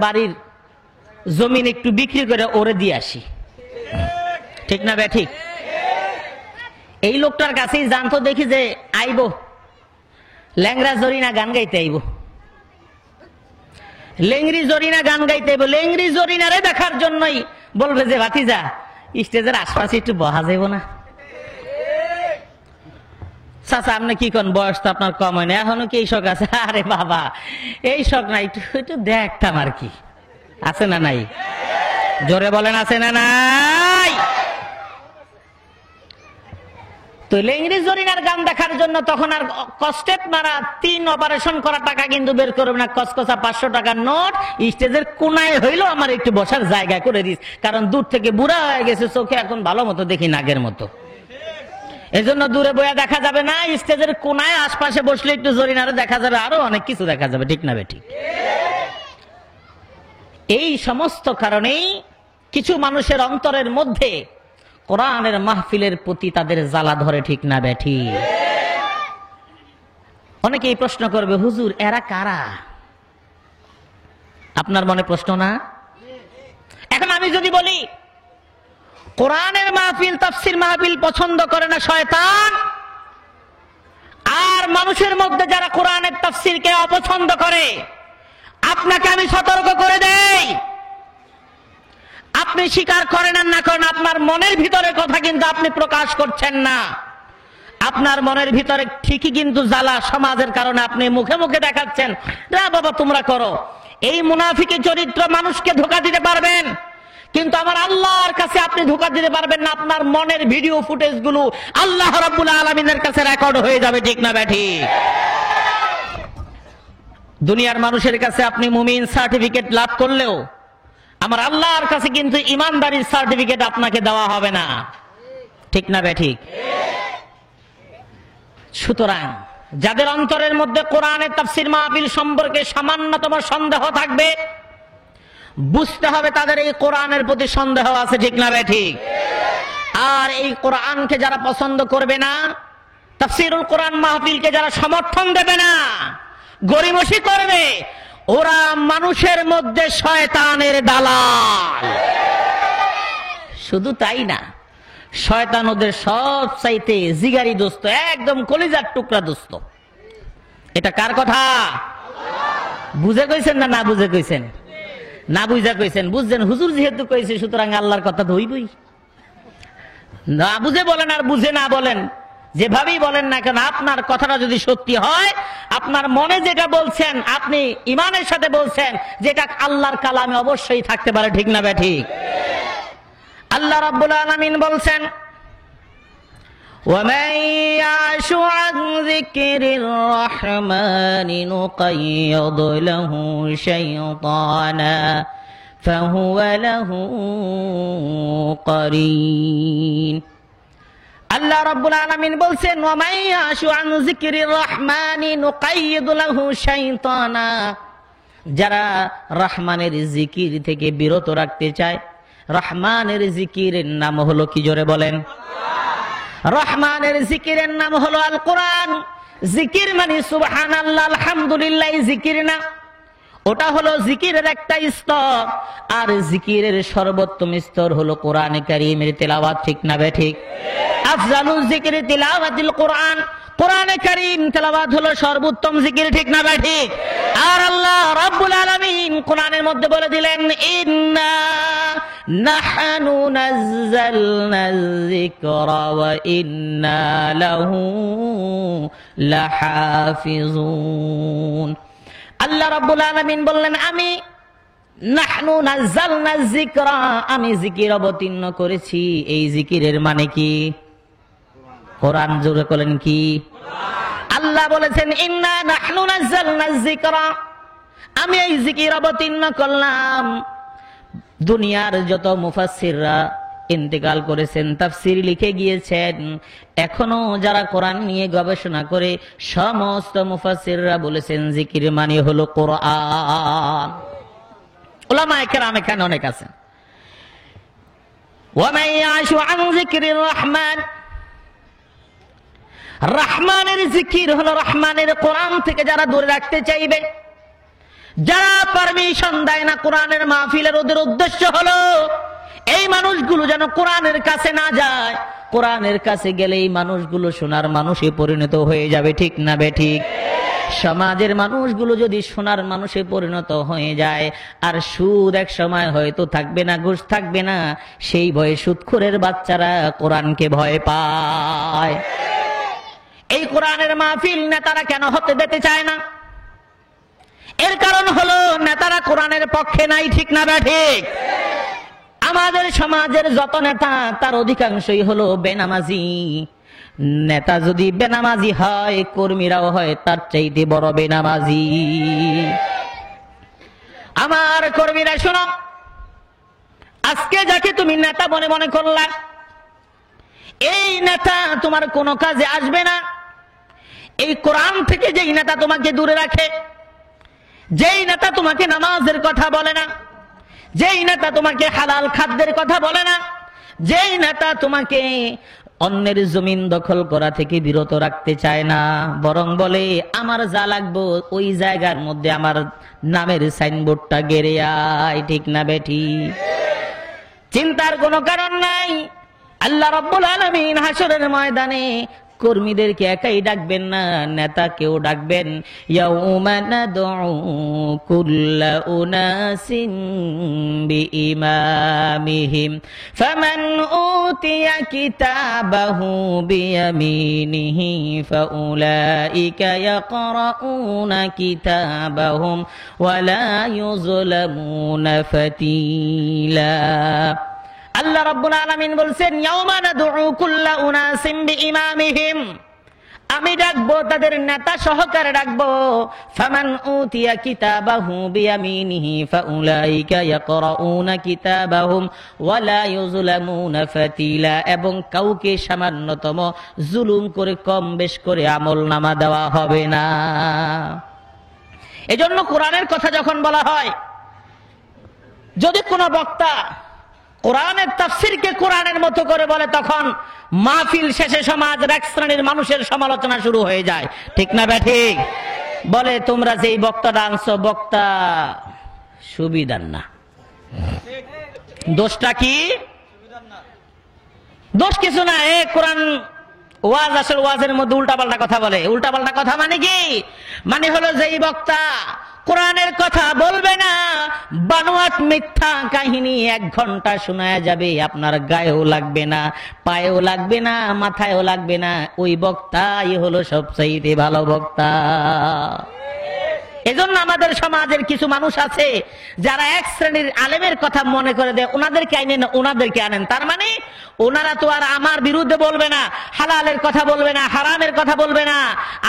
বাড়ির জমিন একটু বিক্রি করে ওরে দিয়ে আসি, ঠিক না বে ঠিক? এই লোকটার কাছেই জানতো, দেখি যে আইব ল্যাংরা জরিনা গান গাইতে আইব, লেংরি জরিনা গান গাইতে আইব। লেংরি জরিনারে দেখার জন্যই বলবে যে ভাতিজা স্টেজের আশপাশে একটু বহা যাইব না? চাচা আপনি কি কোন, বয়স তো আপনার কম হয় না, এখনো কি এই শখ আছে? আরে বাবা এই শখ নাই, একটু দেখতাম আর কি। আছে না নাই? জোরে বলেন আছে না নাই? তো লেংরি জরিনার গান দেখার জন্য তখন আর কস্টেপ মারা 3 অপারেশন করা টাকা কিন্তু বের করবে না, কসকসা 500 টাকার নোট স্টেজের কোনায় হইলো আমার একটু বসার জায়গা করে দিস, কারণ দূর থেকে বুড়া হয়ে গেছে, চোখে এখন ভালো মতো দেখি নাগের মতো, এজন্য দূরে বয়া দেখা যাবে না, স্টেজের কোনায় আশপাশে বসলে একটু জরিনারে দেখা যাবে, আরো অনেক কিছু দেখা যাবে, ঠিক না বেঠিক? এই সমস্ত কারণেই কিছু মানুষের অন্তরের মধ্যে কোরআনের মাহফিলের প্রতি তাদের জ্বালা ধরে, ঠিক না বেঠিক? অনেকে এই প্রশ্ন করবে, হুজুর এরা কারা? আপনার মনে প্রশ্ন না? এখন আমি যদি বলি কোরআনের মাহফিল, তাফসীর মাহফিল পছন্দ করে না শয়তান, আর মানুষের মধ্যে যারা কোরআনের তাফসীরকে অপছন্দ করে, আপনাকে আমি সতর্ক করে দেই, আপনি স্বীকার করেন আর না করেন, আপনার মনের ভিতরে কথা কিন্তু আপনি প্রকাশ করছেন না। আপনার মনের ভিতরে ঠিকই কিন্তু জ্বালা, সমাজের কারণে আপনি মুখে মুখে দেখাচ্ছেন, না বাবা তোমরা করো। এই মুনাফিকের চরিত্র মানুষকে ধোঁকা দিতে পারবেন, কিন্তু আমার আল্লাহর কাছে আপনি ধোঁকা দিতে পারবেন না। আপনার মনের ভিডিও ফুটেজ গুলো আল্লাহ রাব্বুল আলামিনের কাছে রেকর্ড হয়ে যাবে, ঠিক না বেঠিক? দুনিয়ার মানুষের কাছে আপনি মুমিন সার্টিফিকেট লাভ করলেও আমার আল্লাহর কাছে কিন্তু ইমানদারির সার্টিফিকেট আপনাকে দেওয়া হবে না, ঠিক না বেঠিক? সুতরাং যাদের অন্তরের মধ্যে কোরআনের তাফসীর মাহফিল সম্পর্কে সামান্যতম সন্দেহ থাকবে, বুঝতে হবে তাদের এই কোরআনের প্রতি সন্দেহ আছে, ঠিক না বেঠিক? আর এই কোরআনকে যারা পছন্দ করবে না, তাফসীরুল কোরআন মাহফিলকে যারা সমর্থন দেবে না, গরিমসি করবে, ওরা মানুষের মধ্যে শয়তানের দালাল। শুধু তাই না, শয়তান ওদের সব চাইতে জিগারি দোস্ত, একদম কলিজার টুকরা দোস্ত। এটা কার কথা? বুঝে কইছেন না না বুঝে কইছেন? না বুঝা কইছেন, বুঝছেন হুজুর যেহেতু কইছে সুতরাং আল্লাহর কথা ধইবই। না বুঝে বলেন আর বুঝে না বলেন, যেভাবেই বলেন না কেন, আপনার কথাটা যদি সত্যি হয়, আপনার মনে যেটা বলছেন, আপনি ইমানের সাথে বলছেন, যেটা আল্লাহর কালামে অবশ্যই থাকতে পারে, ঠিক না বেঠিক? আল্লাহ রাব্বুল আলামিন বলছেন, وَمَن يَعْشُ عَن ذِكْرِ الرَّحْمَنِ نُقَيِّضْ لَهُ شَيْطَانًا فَهُوَ لَهُ قَرِينٌ। আল্লাহ রাব্বুল আলামিন বলছেন, وَمَن يَعْشُ عَن ذِكْرِ الرَّحْمَنِ نُقَيِّضْ لَهُ شَيْطَانًا, যারা রহমানের জিকির থেকে বিরত রাখতে চায়। রহমানের জিকিরের নাম হলো কি? জোরে বলেন। রহমানের জিকিরের নাম হলো আল কোরআন। জিকির মানে সুবহানাল্লাহ, আলহামদুলিল্লাহ জিকির না, ওটা হলো জিকিরের একটা স্তর, আর জিকিরের সর্বোত্তম স্তর হলো কোরআনে কারীমের তেলাওয়াত, ঠিক না বেঠিক? আফজালুজ যিকরি তিলাওয়াতুল কোরআন, কোরআনে কারীম তেলাওয়াত হলো সর্বোত্তম জিকির, ঠিক না বেঠিক? আর আল্লাহ রাব্বুল আলামিন কোরআনের মধ্যে বলে দিলেন, ইন্না নাহনু নাযালনায যিকরা ওয়া ইন্না লাহু লাহাফিজুন। আল্লাহ রাব্বুল আলামিন বললেন, আমি নাহনু নাযালনায যিকরা, আমি জিকির অবতীর্ণ করেছি। এই জিকিরের মানে কি? কোরআন। জোরে বলেন কি? আল্লাহ বলেছেন, ইন্না নাহনু নাযালনায যিকরা, আমি এই জিকির অবতীর্ণ করলাম। দুনিয়ার যত মুফাসসিররা ইন্তেকাল করেছেন, তাফসীর লিখে গিয়েছেন, এখনো যারা কোরআন নিয়ে গবেষণা করে, সমস্ত মুফাসসিররা বলেছেন জিকির মানে হলো কোরআন। উলামায়ে কেরাম এখানে অনেক আছেন। ওয়া মান ইয়াশু আন যিকরির রহমান, রহমানের জিকির হলো রহমানের কোরআন থেকে যারা দূরে রাখতে চাইবে, যারা পারমিশন দেয় না কোরআনের মাহফিলের, ওদের উদ্দেশ্য হলো এই মানুষগুলো যেন কোরআনের কাছে না যায়। কোরআনের কাছে গেলে এই মানুষগুলো সোনার মানুষে পরিণত হয়ে যাবে, ঠিক না বেঠিক? সমাজের মানুষগুলো যদি সোনার মানুষে পরিণত হয়ে যায়, আর সুদ এক সময় হয়তো থাকবে না, ঘুষ থাকবে না, সেই ভয়ে সুদখোরের বাচ্চারা কোরআনকে ভয় পায়। এই কোরআনের মাহফিল নেতারা কেন হতে দিতে চায় না? এর কারণ হলো নেতারা কোরআনের পক্ষে নাই, ঠিক না বেঠিক? আমাদের সমাজের যত নেতা তার অধিকাংশই হলো বেনামাজি। নেতা যদি বেনামাজি হয়, কর্মীরাও হয় তার চাইতে বড় বেনামাজি। আমার কর্মীরা শোনো, আজকে যাকে তুমি নেতা মনে মনে করলা, এই নেতা তোমার কোনো কাজে আসবে না। এই কোরআন থেকে যেই নেতা তোমাকে দূরে রাখে, যেই নেতা তোমাকে নামাজের কথা বলে না, যেই নেতা তোমাকে হালাল খাদ্যের কথা বলে না, যেই নেতা তোমাকে অন্যের জমিন দখল করা থেকে বিরত রাখতে চায় না, বরং বলে আমার যা লাগবে ওই জায়গার মধ্যে আমার নামের সাইনবোর্ডটা গেড়ে আয়, ঠিক না বেঠি? চিন্তার কোনো কারণ নাই। আল্লাহ রাব্বুল আলামিন হাসরের ময়দানে কর্মীদেরকে একাই ডাকবেন না, নেতাকেও ডাকবেন। ইয়াউমা নাদউ কুল্লা উনাসিন বিইমামিহিম ফামান উতিয়া কিতাবাহু বিয়ামিনিহি ফাউলাইকা ইয়াকরাউনা কিতাবাহুম ওয়ালা ইউযলামুনা ফাতিলা। আল্লাহ রাব্বুল আলামিন বলছেন, ইয়াউমা নাদউ কুল্লা উনাসিন বিইমামিহিম, আমি ডাকবো তাদের নেতা সহকারে ডাকবো। ফামান উতিয়া কিতাবাহু বিয়ামিনিহি ফাউলাইকা ইয়াকরাউনা কিতাবাহুম ওয়ালা ইউযলামুনা ফাতিলা, এবং কাউকে সামান্যতম জুলুম করে কম বেশ করে আমলনামা দেওয়া হবে না। এজন্য কোরআনের কথা যখন বলা হয়, যদি কোনো বক্তা কোরআনের তাফসীরকে কোরআনের মতো করে বলে, তখন মাহফিল শেষে সমাজের এক শ্রেণীর মানুষের সমালোচনা শুরু হয়ে যায়, ঠিক না বেঠিক? বলে তোমরা যেই বক্তাটা আনছো, বক্তা সুবিধার না। দোষটা কি? দোষ কিছু না। কোরআন ওয়াজ আসলে ওয়াজের মধ্যে উল্টাপাল্টা কথা বলে। উল্টাপাল্টা কথা মানে কি? মানে হলো যেই বক্তা কোরআনের কথা বলবে না, বানোয়াট মিথ্যা কাহিনী 1 ঘন্টা শোনায়া যাবে, আপনার গায়েও লাগবে না, পায়েও লাগবে না, মাথায়ও লাগবে না, ওই বক্তাই হলো সবচাইতে ভালো বক্তা। এজন্য আমাদের সমাজের কিছু মানুষ আছে যারা এক শ্রেণীর আলেমের কথা মনে করে দেয়, ওনাদেরকে আইনেন, ওনাদেরকে আনেন। তার মানে ওনারা তো আর আমার বিরুদ্ধে বলবে না, হালালের কথা বলবে না, হারামের কথা বলবে না,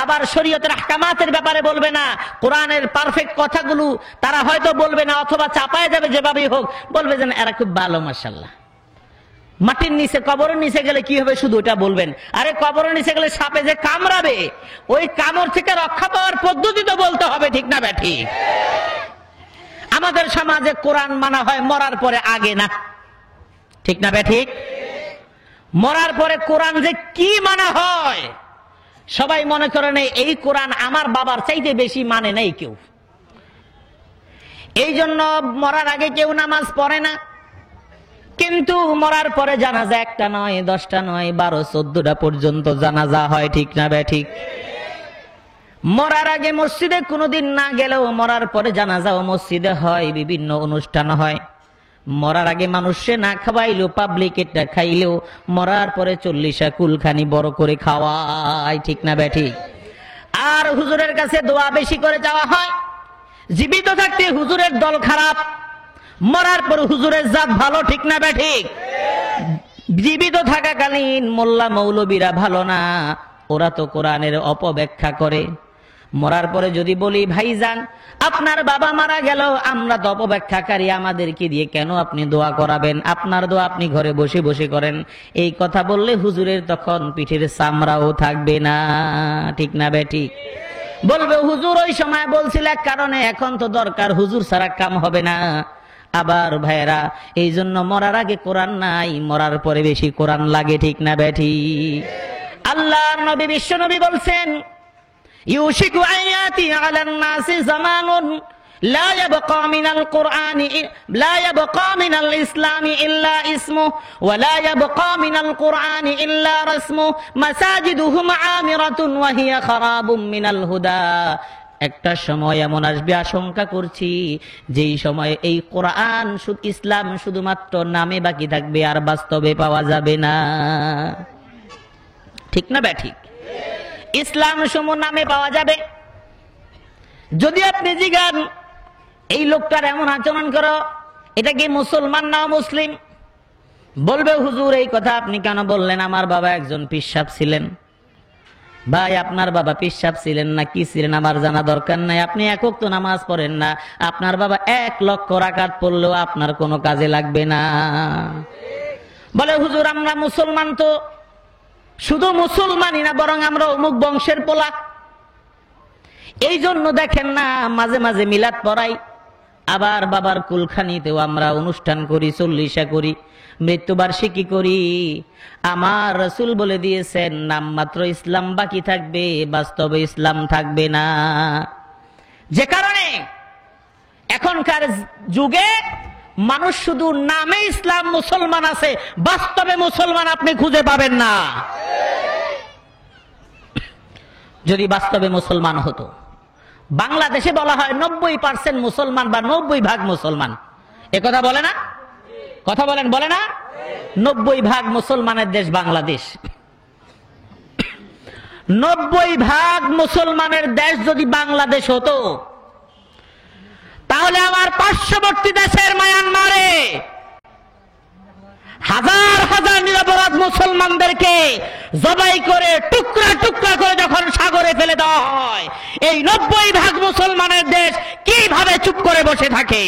আবার শরীয়তের আহকামাতের ব্যাপারে বলবে না, কোরআনের পারফেক্ট কথাগুলো তারা হয়তো বলবে না, অথবা চাপায় যাবে, যেভাবেই হোক বলবে যেন এরা খুব ভালো, মাশাআল্লাহ। মাটির নিচে, কবরের নিচে গেলে কি হবে শুধু ওটা বলবেন। আরে কবরের নিচে গেলে সাপে যে কামড়াবে, ওই কামড় থেকে রক্ষা পাওয়ার পদ্ধতি তো বলতে হবে, ঠিক না বেঠিক? আমাদের সমাজে কোরআন মানা হয় মরার পরে, আগে না, ঠিক না বেঠিক? মরার পরে কোরআন যে কি মানা হয়, সবাই মনে করে নেই এই কোরআন আমার বাবার চাইতে বেশি মানে নেই কেউ। এই জন্য মরার আগে কেউ নামাজ পড়ে না, কিন্তু মরার পরে জানাজা 1টা নয়, 10টা নয়, 12, 14টা পর্যন্ত জানাজা হয়, ঠিক না বেঠিক? মরার আগে মসজিদে কোনোদিন না গেলেও মরার পরে জানাজাও মসজিদে হয়, বিভিন্ন অনুষ্ঠান হয়। মরার আগে মানুষে না খাওয়াইলেও, পাবলিকেটটা খাইলেও, মরার পরে 40 কুলখানি বড় করে খাওয়ায়, ঠিক না বেঠিক? আর হুজুরের কাছে দোয়া বেশি করে চাওয়া হয়। জীবিত থাকতে হুজুরের দল খারাপ, মরার পর হুজুরের জাত ভালো, ঠিক না বেঠিক? জীবিত থাকাকালীন মোল্লা মৌলবীরা ভালো না, ওরা তো কোরআনের অপব্যাখ্যা করে। মরার পরে যদি বলি ভাইজান আপনার বাবা মারা গেল, আমরা তো অপব্যাখ্যাকারী, আমাদেরকে দিয়ে কেন আপনি দোয়া করাবেন? আপনার দোয়া আপনি ঘরে বসে বসে করেন। এই কথা বললে হুজুরের তখন পিঠের চামড়াও থাকবে না, ঠিক না বেঠিক? বলবে হুজুর ওই সময় বলছিল এক কারণে, এখন তো দরকার, হুজুর ছাড়া কাম হবে না। আবার ভাইরা, এই জন্য মরার আগে কোরআন নাই, মরার পরে বেশি কোরআন লাগে, ঠিক না বেঠিক? আল্লাহর নবী বিশ্ব নবী বলছেন, ইউশিকু আয়াতি আলান নাসি জামানুন لا يبقى من القرآن لا يبقى من الإسلام إلا اسمه ولا يبقى من القرآن إلا رسمه مساجدهم عامرة وهي خراب من الهدى একটা সময় এমন আসবে আশঙ্কা করছি যেই সময় এই কোরআন ইসলাম শুধুমাত্র নামে বাকি থাকবে আর বাস্তবে পাওয়া যাবে না। ঠিক না ব্যাঠিক? ইসলাম সমূহ নামে পাওয়া যাবে। যদি আপনি জিজ্ঞান এই লোকটার এমন আচরণ করো, এটা কি মুসলমান না মুসলিম? বলবে হুজুর এই কথা আপনি কেন বললেন? আমার বাবা একজন পিশাব ছিলেন। ভাই আপনার বাবা পিশাব ছিলেন না কি ছিলেন আমার জানা দরকার নাই। আপনি এক ওয়াক্ত নামাজ পড়েন না, আপনার বাবা 1 লক্ষ রাকাত পড়লেও আপনার কোনো কাজে লাগবে না। বলে হুজুর আমরা মুসলমান, তো শুধু মুসলমানই না বরং আমরা অমুক বংশের পোলা, এই জন্য দেখেন না মাঝে মাঝে মিলাদ পড়াই, আবার বাবার কুলখানিতেও আমরা অনুষ্ঠান করি, 40 করি, মৃত্যুবার্ষিকী করি। আমার রাসূল বলে দিয়েছেন নামমাত্র ইসলাম বাকি থাকবে, বাস্তবে ইসলাম থাকবে না। যে কারণে এখনকার যুগে মানুষ শুধু নামে ইসলাম মুসলমান আছে, বাস্তবে মুসলমান আপনি খুঁজে পাবেন না। যদি বাস্তবে মুসলমান হতো, বাংলাদেশে বলা হয় 90% মুসলমান বা 90 ভাগ মুসলমান, এ কথা বলে না? কথা বলেন, বলে না? 90 ভাগ মুসলমানের দেশ বাংলাদেশ। 90 ভাগ মুসলমানের দেশ যদি বাংলাদেশ হতো, তাহলে আমার পার্শ্ববর্তী দেশের মায়ানমারে হাজার হাজার নিরপরাধ মুসলমানদেরকে জবাই করে টুকরা টুকরা করে যখন সাগরে ফেলে দেওয়া হয়, এই 90 ভাগ মুসলমানের দেশ কিভাবে চুপ করে বসে থাকে?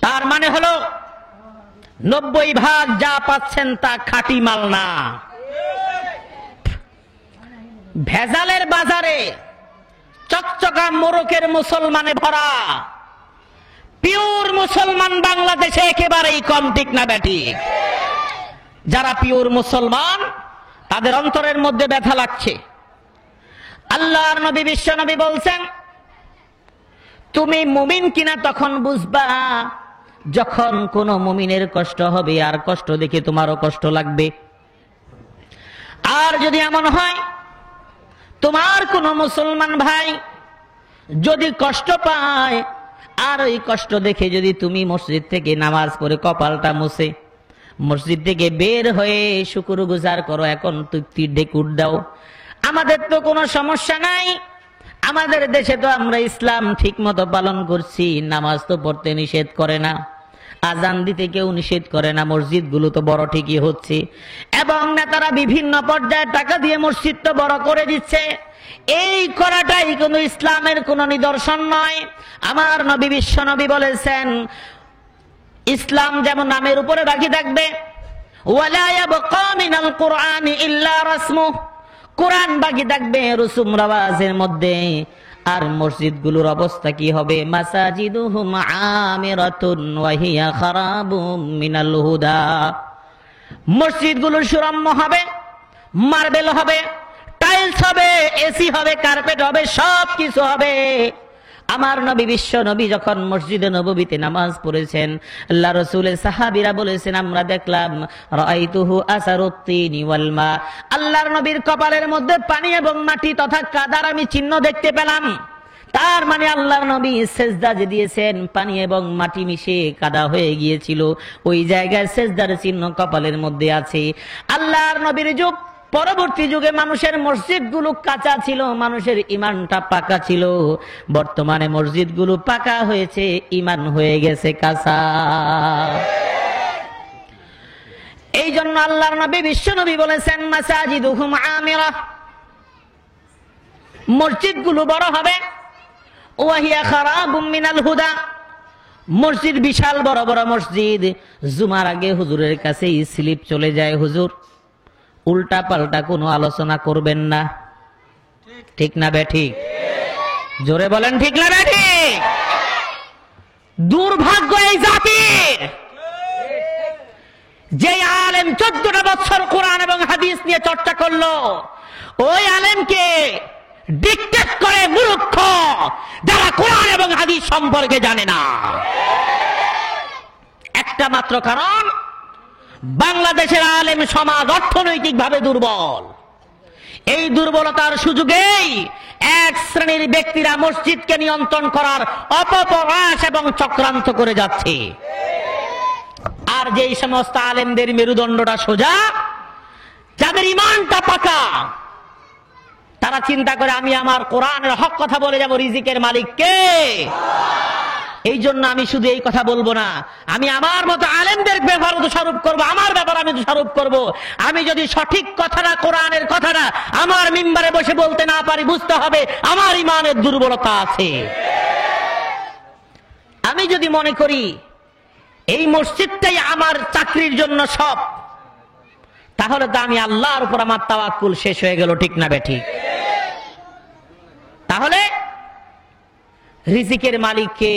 তার মানে হলো 90 ভাগ যা পাচ্ছেন তা খাঁটি মাল না। ভেজালের বাজারে চকচকা মোরকের মুসলমানে ভরা, পিওর মুসলমান বাংলাদেশে একেবারেই কম। ঠিক না ব্যাঠিক? যারা পিওর মুসলমান তাদের অন্তরের মধ্যে ব্যথা লাগছে। আল্লাহর নবী বিশ্ব নবী বলছেন তুমি মুমিন কিনা তখন বুঝবা যখন কোন মুমিনের কষ্ট হবে আর কষ্ট দেখে তোমারও কষ্ট লাগবে। আর যদি এমন হয় তোমার কোন মুসলমান ভাই যদি কষ্ট পায় আর ওই কষ্ট দেখে যদি তুমি মসজিদ থেকে নামাজ পড়ে কপালটা মুছে মসজিদ থেকে বের হয়ে শুকরগুজার করো, এখন তুই ঢেকুর দাও, আমাদের তো কোনো সমস্যা নাই, আমাদের দেশে তো আমরা ইসলাম ঠিক মতো পালন করছি, নামাজ তো পড়তে নিষেধ করে না, আজান দিতে কেউ নিষেধ করে না, মসজিদগুলো তো বড় ঠিকই হচ্ছে, এবং নেতারা বিভিন্ন পর্যায়ে টাকা দিয়ে মসজিদ তো বড় করে দিচ্ছে, এই করাটাই কোনো ইসলামের কোন নিদর্শন নয়। আমার নবী বিশ্ব নবী বলেছেন ইসলাম যেমন নামের উপরে বাকি থাকবে, ওয়ালা ইয়াবকা মিনাল কুরআনি ইল্লা রাসমু, কোরআন বাকি থাকবে রসুম রাওয়াজের মধ্যে। আর মসজিদগুলোর অবস্থা কি হবে? মাসাজিদুহুম আমিরাতুন ওয়া হিয়া খারাবুম মিনাল হুদা, মসজিদগুলো সুরম্য হবে, মার্বেল হবে, টাইলস হবে, এসি হবে, কার্পেট হবে, সব কিছু হবে। আমার নবী বিশ্ব নবী যখন মসজিদে নববীতে নামাজ পড়েছেন, আল্লাহ রাসূলের সাহাবীরা বলেছেন আমরা দেখলাম রাআইতুহু আসারুত্তিনি ওয়াল মা, আল্লাহর নবীর কপালের মধ্যে পানি এবং মাটি তথা কাদার আমি চিহ্ন দেখতে পেলাম। তার মানে আল্লাহর নবী সেজদা যে দিয়েছেন পানি এবং মাটি মিশে কাদা হয়ে গিয়েছিল, ওই জায়গায় সেজদার চিহ্ন কপালের মধ্যে আছে। আল্লাহর নবীর যুগ পরবর্তী যুগে মানুষের মসজিদগুলো কাঁচা ছিল, মানুষের ঈমানটা পাকা ছিল। বর্তমানে মসজিদগুলো পাকা হয়েছে, ঈমান হয়ে গেছে কাঁচা। এই জন্য আল্লাহর নবী বিশ্ব নবী বলেছেন মাসাজিদুহুম আমিরা, মসজিদগুলো বড় হবে, ওয়া হিয়া খারাবুম মিনাল হুদা, মসজিদ বিশাল বড় বড় মসজিদ। জুমার আগে হুজুরের কাছে স্লিপ চলে যায়, হুজুর উল্টা পাল্টা কোনো আলোচনা করবেন না। ঠিক না বেঠিক? জোরে বলেন ঠিক না বেঠিক? দুর্ভাগ্য এই জাতির যে আলেম 14টা বছর কোরআন এবং হাদিস নিয়ে চর্চা করলো, ওই আলেমকে ডিক্টেট করে মূর্খ যারা কোরআন এবং হাদিস সম্পর্কে জানে না। একটা মাত্র কারণ, বাংলাদেশের আলেম সমাজ অর্থনৈতিকভাবে দুর্বল। এই দুর্বলতার সুযোগেই এক শ্রেণীর ব্যক্তিরা মসজিদকে নিয়ন্ত্রণ করার অপপ্রয়াস এবং চক্রান্ত করে যাচ্ছে। আর যেই সমস্ত আলেমদের মেরুদণ্ডটা সোজা, যাদের ঈমানটা পাকা, তারা চিন্তা করে আমি আমার কোরআনের হক কথা বলে যাব, রিজিকের মালিক কে। এই জন্য আমি শুধু এই কথা বলবো না, আমি আমার মতো আলেমদের ব্যাপার দোষারোপ করবো, আমার ব্যাপার আমি দোষারোপ করবো। আমি যদি সঠিক কথাটা, কোরআনের কথাটা আমার মিম্বারে বসে বলতে না পারি, বুঝতে হবে আমার ঈমানের দুর্বলতা আছে। আমি যদি মনে করি এই মসজিদটাই আমার চাকরির জন্য সব, তাহলে তো আমি আল্লাহর উপর আমার তাওয়াক্কুল শেষ হয়ে গেল, ঠিক না বেঠিক? তাহলে রিজিকের মালিক কে?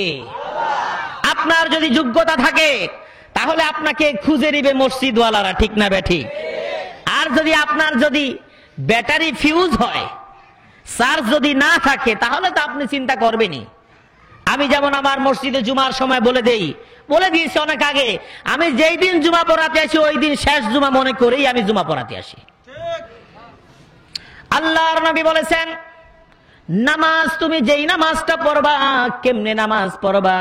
আপনার যদি যোগ্যতা থাকে তাহলে আপনাকে খুঁজে নিবে মসজিদওয়ালারা, ঠিক না বেঠিক? আর যদি আপনার যদি ব্যাটারি ফিউজ হয়, চার্জ যদি না থাকে, তাহলে তো আপনি চিন্তা করবেনই। আমি যেমন আমার মসজিদে জুমার সময় বলে দিয়েছি অনেক আগে, আমি যেই দিন জুমা পড়াতে আসি ওই দিন শেষ জুমা মনে করেই আমি জুমা পড়াতে আসি। আল্লাহর নবী বলেছেন, নামাজ তুমি যেই নামাজটা পড়বা, কেমনে নামাজ পড়বা?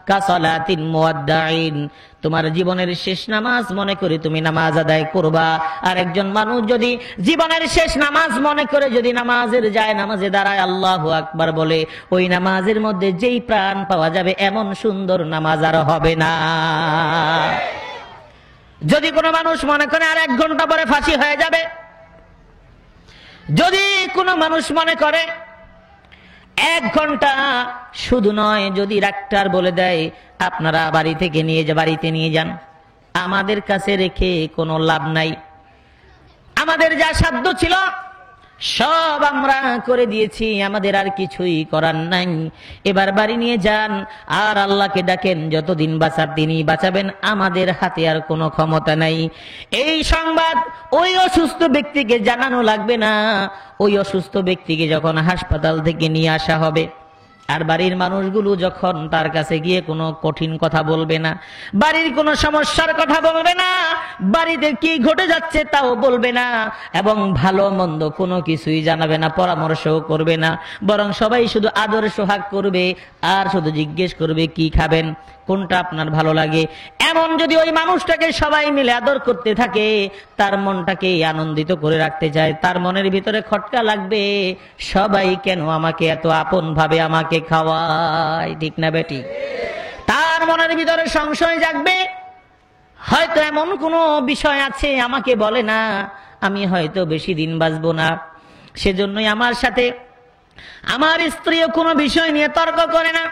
কাসালাতিন মুয়াদ্দাইন, তোমার জীবনের শেষ নামাজ মনে করে তুমি নামাজ আদায় করবা। আর একজন মানুষ যদি জীবনের শেষ নামাজ মনে করে যদি নামাজের যায় নামাজে দাঁড়ায় আল্লাহু আকবার বলে, ওই নামাজের মধ্যে যেই প্রাণ পাওয়া যাবে এমন সুন্দর নামাজ আর হবে না। যদি কোনো মানুষ মনে করে আর 1 ঘন্টা পরে ফাঁসি হয়ে যাবে, যদি কোনো মানুষ মনে করে 1 ঘন্টা, শুধু নয়, যদি ডাক্তার বলে দেয় আপনারা বাড়িতে নিয়ে যান, আমাদের কাছে রেখে কোনো লাভ নাই। আমাদের যা সাধ্য ছিল সব আমরা করে দিয়েছি, আমাদের আর কিছুই করার নাই, এবার বাড়ি নিয়ে যান আর আল্লাহকে ডাকেন, যতদিন বাঁচার তিনি বাঁচাবেন, আমাদের হাতে আর কোনো ক্ষমতা নাই। এই সংবাদ ওই অসুস্থ ব্যক্তিকে জানানো লাগবে না। ওই অসুস্থ ব্যক্তিকে যখন হাসপাতাল থেকে নিয়ে আসা হবে, আর বাড়ির মানুষগুলো যখন তার কাছে গিয়ে কোনো কঠিন কথা বলবে না, বাড়ির কোনো সমস্যার কথা বলবে না, বাড়িতে কি ঘটে যাচ্ছে তাও বলবে না, এবং ভালো মন্দ কোনো কিছুই জানাবে না, পরামর্শও করবে না, বরং সবাই শুধু আদর সোহাগ করবে আর শুধু জিজ্ঞেস করবে কি খাবেন, কোনটা আপনার ভালো লাগে। এমন যদি ওই মানুষটাকে সবাই মিলে আদর করতে থাকে, তার মনটাকে আনন্দিত করে রাখতে চায়, তার মনের ভিতরে খটকা লাগবে, সবাই কেন আমাকে এত আপন ভাবে আমাকে খাওয়ায়, ঠিক না বেটি? তার মনের ভিতরে সংশয় জাগবে, হয়তো এমন কোনো বিষয় আছে আমাকে বলে না, আমি হয়তো বেশি দিন বাঁচবো না। সেজন্যই আমার সাথে আমার স্ত্রীও কোনো বিষয় নিয়ে তর্ক করে না,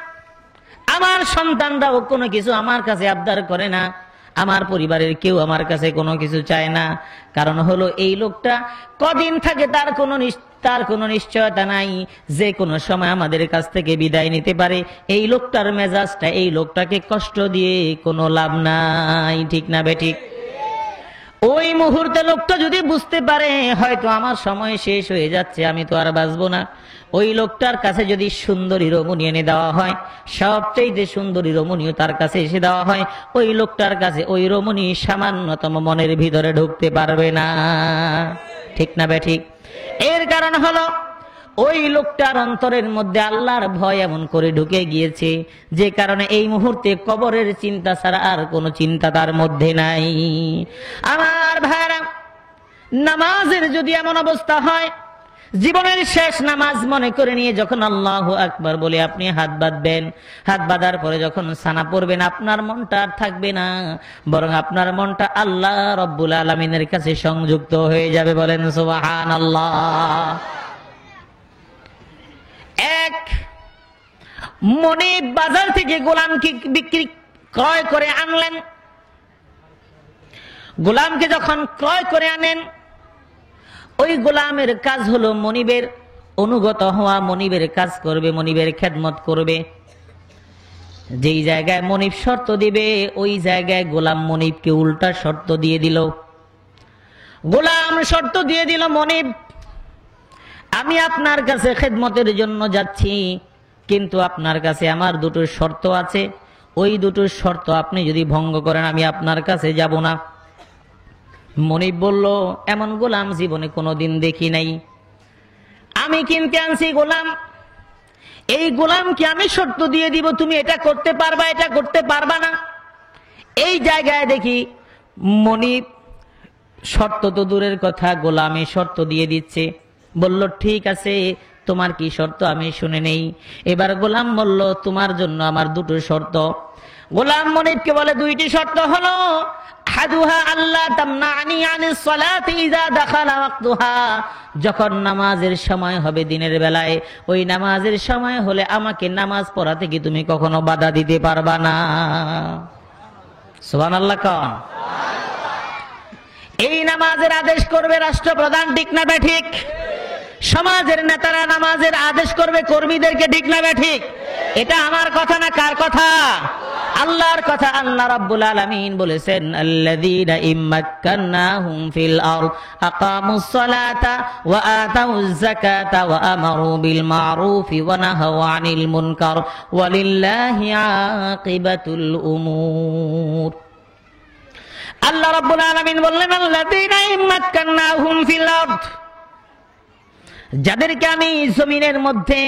আমার সন্তানরাও কোনো কিছু আমার কাছে আবদার করে না, আমার পরিবারের কেউ আমার কাছে কোনো কিছু চায় না। কারণ হলো এই লোকটা কদিন থাকে তার কোনো নিশ্চয়তা নাই, যে কোনো সময় আমাদের কাছ থেকে বিদায় নিতে পারে। এই লোকটার মেজাজটা, এই লোকটাকে কষ্ট দিয়ে কোনো লাভ নাই, ঠিক না বেঠিক? ওই মুহূর্তে লোকটা যদি বুঝতে পারে হয়তো আমার সময় শেষ হয়ে যাচ্ছে, আমি তো আর বাঁচবো না, ওই লোকটার কাছে যদি সুন্দরী রমণী এনে দেওয়া হয়, সবচেয়ে সুন্দরী রমণীও তার কাছে এসে দেওয়া হয়, ওই লোকটার কাছে ওই রমণী সামান্যতম মনের ভিতরে ঢুকতে পারবে না, ঠিক না বেঠিক? এর কারণ হলো ওই লোকটার অন্তরের মধ্যে আল্লাহর ভয় এমন করে ঢুকে গিয়েছে, যে কারণে এই মুহূর্তে কবরের চিন্তা ছাড়া আর কোনো চিন্তা তার মধ্যে নাই। আমার ভাইরা, নামাজের যদি এমন অবস্থা হয়, জীবনের শেষ নামাজ মনে করে নিয়ে যখন আল্লাহু আকবার বলে আপনি হাত বাঁধবেন, হাত বাঁধার পরে যখন সানা পড়বেন, আপনার মনটা আর থাকবে না, বরং আপনার মনটা আল্লাহ রব্বুল আলামিনের কাছে সংযুক্ত হয়ে যাবে। বলেন সুবহানাল্লাহ। এক মনিব বাজার থেকে গোলামকে ক্রয় করে আনলেন। গোলামকে যখন ক্রয় করে আনেন, ওই গোলামের কাজ হলো মনিবের অনুগত হওয়া, মনিবের কাজ করবে, মনিবের খেদমত করবে। যেই জায়গায় মনিব শর্ত দিবে ওই জায়গায় গোলাম মনিবকে উল্টা শর্ত দিয়ে দিল। গোলাম শর্ত দিয়ে দিল, মনিব আমি আপনার কাছে খেদমতের জন্য যাচ্ছি, কিন্তু আপনার কাছে আমার দুটো শর্ত আছে, ওই দুটো শর্ত আপনি যদি ভঙ্গ করেন আমি আপনার কাছে যাব না। মনিব বলল, এমন গোলাম জীবনে কোনোদিন দেখি নাই, আমি কিনতে আনছি গোলাম, এই গোলামকে আমি শর্ত দিয়ে দিব তুমি এটা করতে পারবা, এটা করতে পারবা না। এই জায়গায় দেখি মনিব শর্ত তো দূরের কথা, গোলামে শর্ত দিয়ে দিচ্ছে। বলল, ঠিক আছে, তোমার কি শর্ত আমি শুনে নেই। এবার গোলাম বলল, তোমার জন্য আমার দুটো শর্ত। গোলাম মনিবকে বলে, দুইটি শর্ত হলো, হাদুহা আল্লাহ তামনানি আনিস সালাতি ইযা দাখালা ওয়াক্তুহা, যখন নামাজের সময় হবে দিনের বেলায়, ওই নামাজের সময় হলে আমাকে নামাজ পড়াতে কি তুমি কখনো বাধা দিতে পারবা না। সুবহানাল্লাহ কোন। এই নামাজের আদেশ করবে রাষ্ট্রপ্রধান, ঠিক না ঠিক? সমাজের নেতারা নামাজের আদেশ করবে কর্মীদেরকে, ঠিক না ঠিক? এটা আমার কথা না, কার কথা? আল্লাহর কথা। আল্লাহ রাব্বুল আলামিন বলেছেন, আল্লাযীনা ইম্মাক্কান্নাহুম ফিল আরদ আকামুস সালাতা ওয়া আতাউয যাকাতা ওয়া আমারু বিল মা'রুফি ওয়া নাহাউ আনিল মুনকার ওয়ালিল্লাহি আকিবাতুল উমুর। আল্লাহ রাব্বুল আলামিন বললেন, আল্লাযীনা ইম্মাক্কান্নাহুম ফিল আরদ, যাদেরকে আমি জমিনের মধ্যে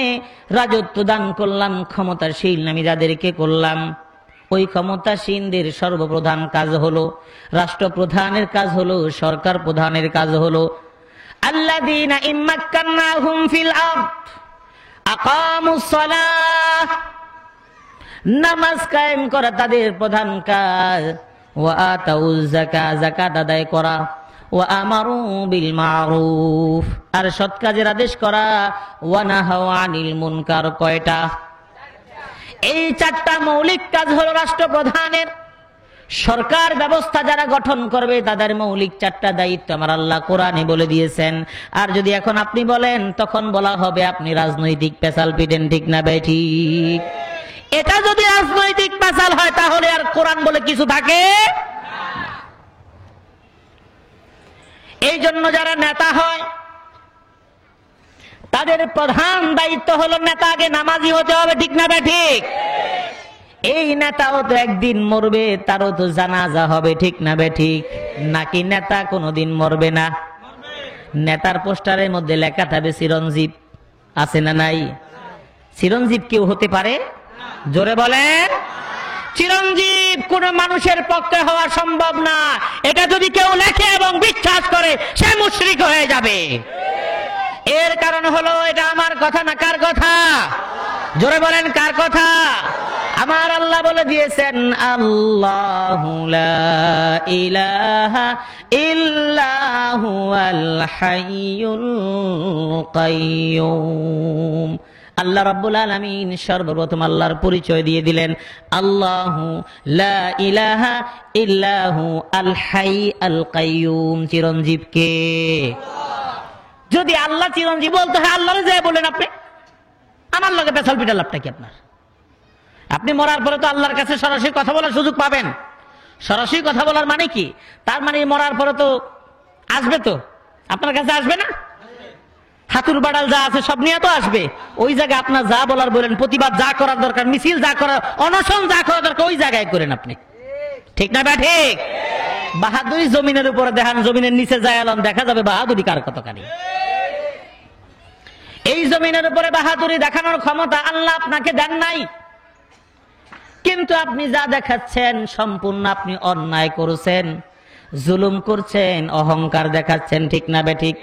রাজত্ব দান করলাম, ক্ষমতাশীল আমি যাদেরকে করলাম, ওই ক্ষমতাসীনদের সর্বপ্রধান কাজ হলো, রাষ্ট্রপ্রধানের কাজ হলো, সরকার প্রধানের কাজ হলো, আল্লাযীনা ইম্মাক্কান্নাহুম ফিল আরদ আকামুস সালাহ, নামাজ কায়েম করা তাদের প্রধান কাজ, ওয়া আতাউয যাকাত, যাকাত আদায় করা, ওয়া আমারু বিল মা'রুফ, আর সৎ কাজের আদেশ করা, ওয়া নাহাউ আনিল মুনকার। কয়টা? এই চারটা মৌলিক কাজ হলো রাষ্ট্রপ্রধানের। সরকার ব্যবস্থা যারা গঠন করবে তাদের মৌলিক চারটা দায়িত্ব আমার আল্লাহ কোরআনে বলে দিয়েছেন। আর যদি এখন আপনি বলেন, তখন বলা হবে আপনি রাজনৈতিক পেশাল পিটেন, ঠিক না ভাই ঠিক? এটা যদি রাজনৈতিক পেশাল হয় তাহলে আর কোরআন বলে কিছু থাকে। এই জন্য যারা নেতা হয় তাদের প্রধান দায়িত্ব হলো নেতা আগে নামাজি হতে হবে, ঠিক না ভাই ঠিক? এই নেতাও তো একদিন মরবে, তারও তো জানাজা হবে, ঠিক না ভাই ঠিক? নাকি নেতা কোনোদিন মরবে না? নেতার পোস্টারের মধ্যে লেখা থাকবে চিরঞ্জীব, আছে না নাই? চিরঞ্জীব কেউ হতে পারে? জোরে বলেন। চিরঞ্জীব কোন মানুষের পক্ষে হওয়া সম্ভব না। এটা যদি কেউ লেখে এবং বিশ্বাস করে সে মুশরিক হয়ে যাবে। এর কারণ হলো, এটা আমার কথা না, কার কথা? জোরে বলেন, কার কথা? আমার আল্লাহ বলে দিয়েছেন, আল্লাহু লা ইলাহা ইল্লা হুয়াল হাইয়ুল কাইয়্যুম। আল্লাহ রাব্বুল আলামিন সর্বপ্রথম আল্লাহর পরিচয় দিয়ে দিলেন, আল্লাহু লা ইলাহা ইল্লাহু আল হাই আল কাইয়্যুম। চিরঞ্জীব কে? যদি আল্লাহ চিরঞ্জীব বলতে হয়, আল্লাহরে যায় বলেন আপনি। আমার লগে পেছাল পিটাল লাভটা কি আপনার? আপনি মরার পরে তো আল্লাহর কাছে সরাসরি কথা বলার সুযোগ পাবেন। সরাসরি কথা বলার মানে কি? তার মানে মরার পরে তো আসবে, তো আপনার কাছে আসবে না? হাতুর বাড়াল যা আছে সব নিয়ে তো আসবে। ওই জায়গায় আপনার যা বলার বলেন, প্রতিবাদ যা করার দরকার, মিছিল যা করার, অনশন যা করার দরকার, ওই জায়গায় করেন আপনি, ঠিক না বা ঠিক? বাহাদুরি জমিনের উপরে দেখান, জমিনের নিচে যায় আলম, দেখা যাবে বাহাদুরি কার কতখানি। এই জমিনের উপরে বাহাদুরি দেখানোর ক্ষমতা আল্লাহ আপনাকে দেন নাই, কিন্তু আপনি যা দেখাচ্ছেন সম্পূর্ণ আপনি অন্যায় করেছেন, জুলুম করছেন, অহংকার দেখাচ্ছেন, ঠিক না বে ঠিক?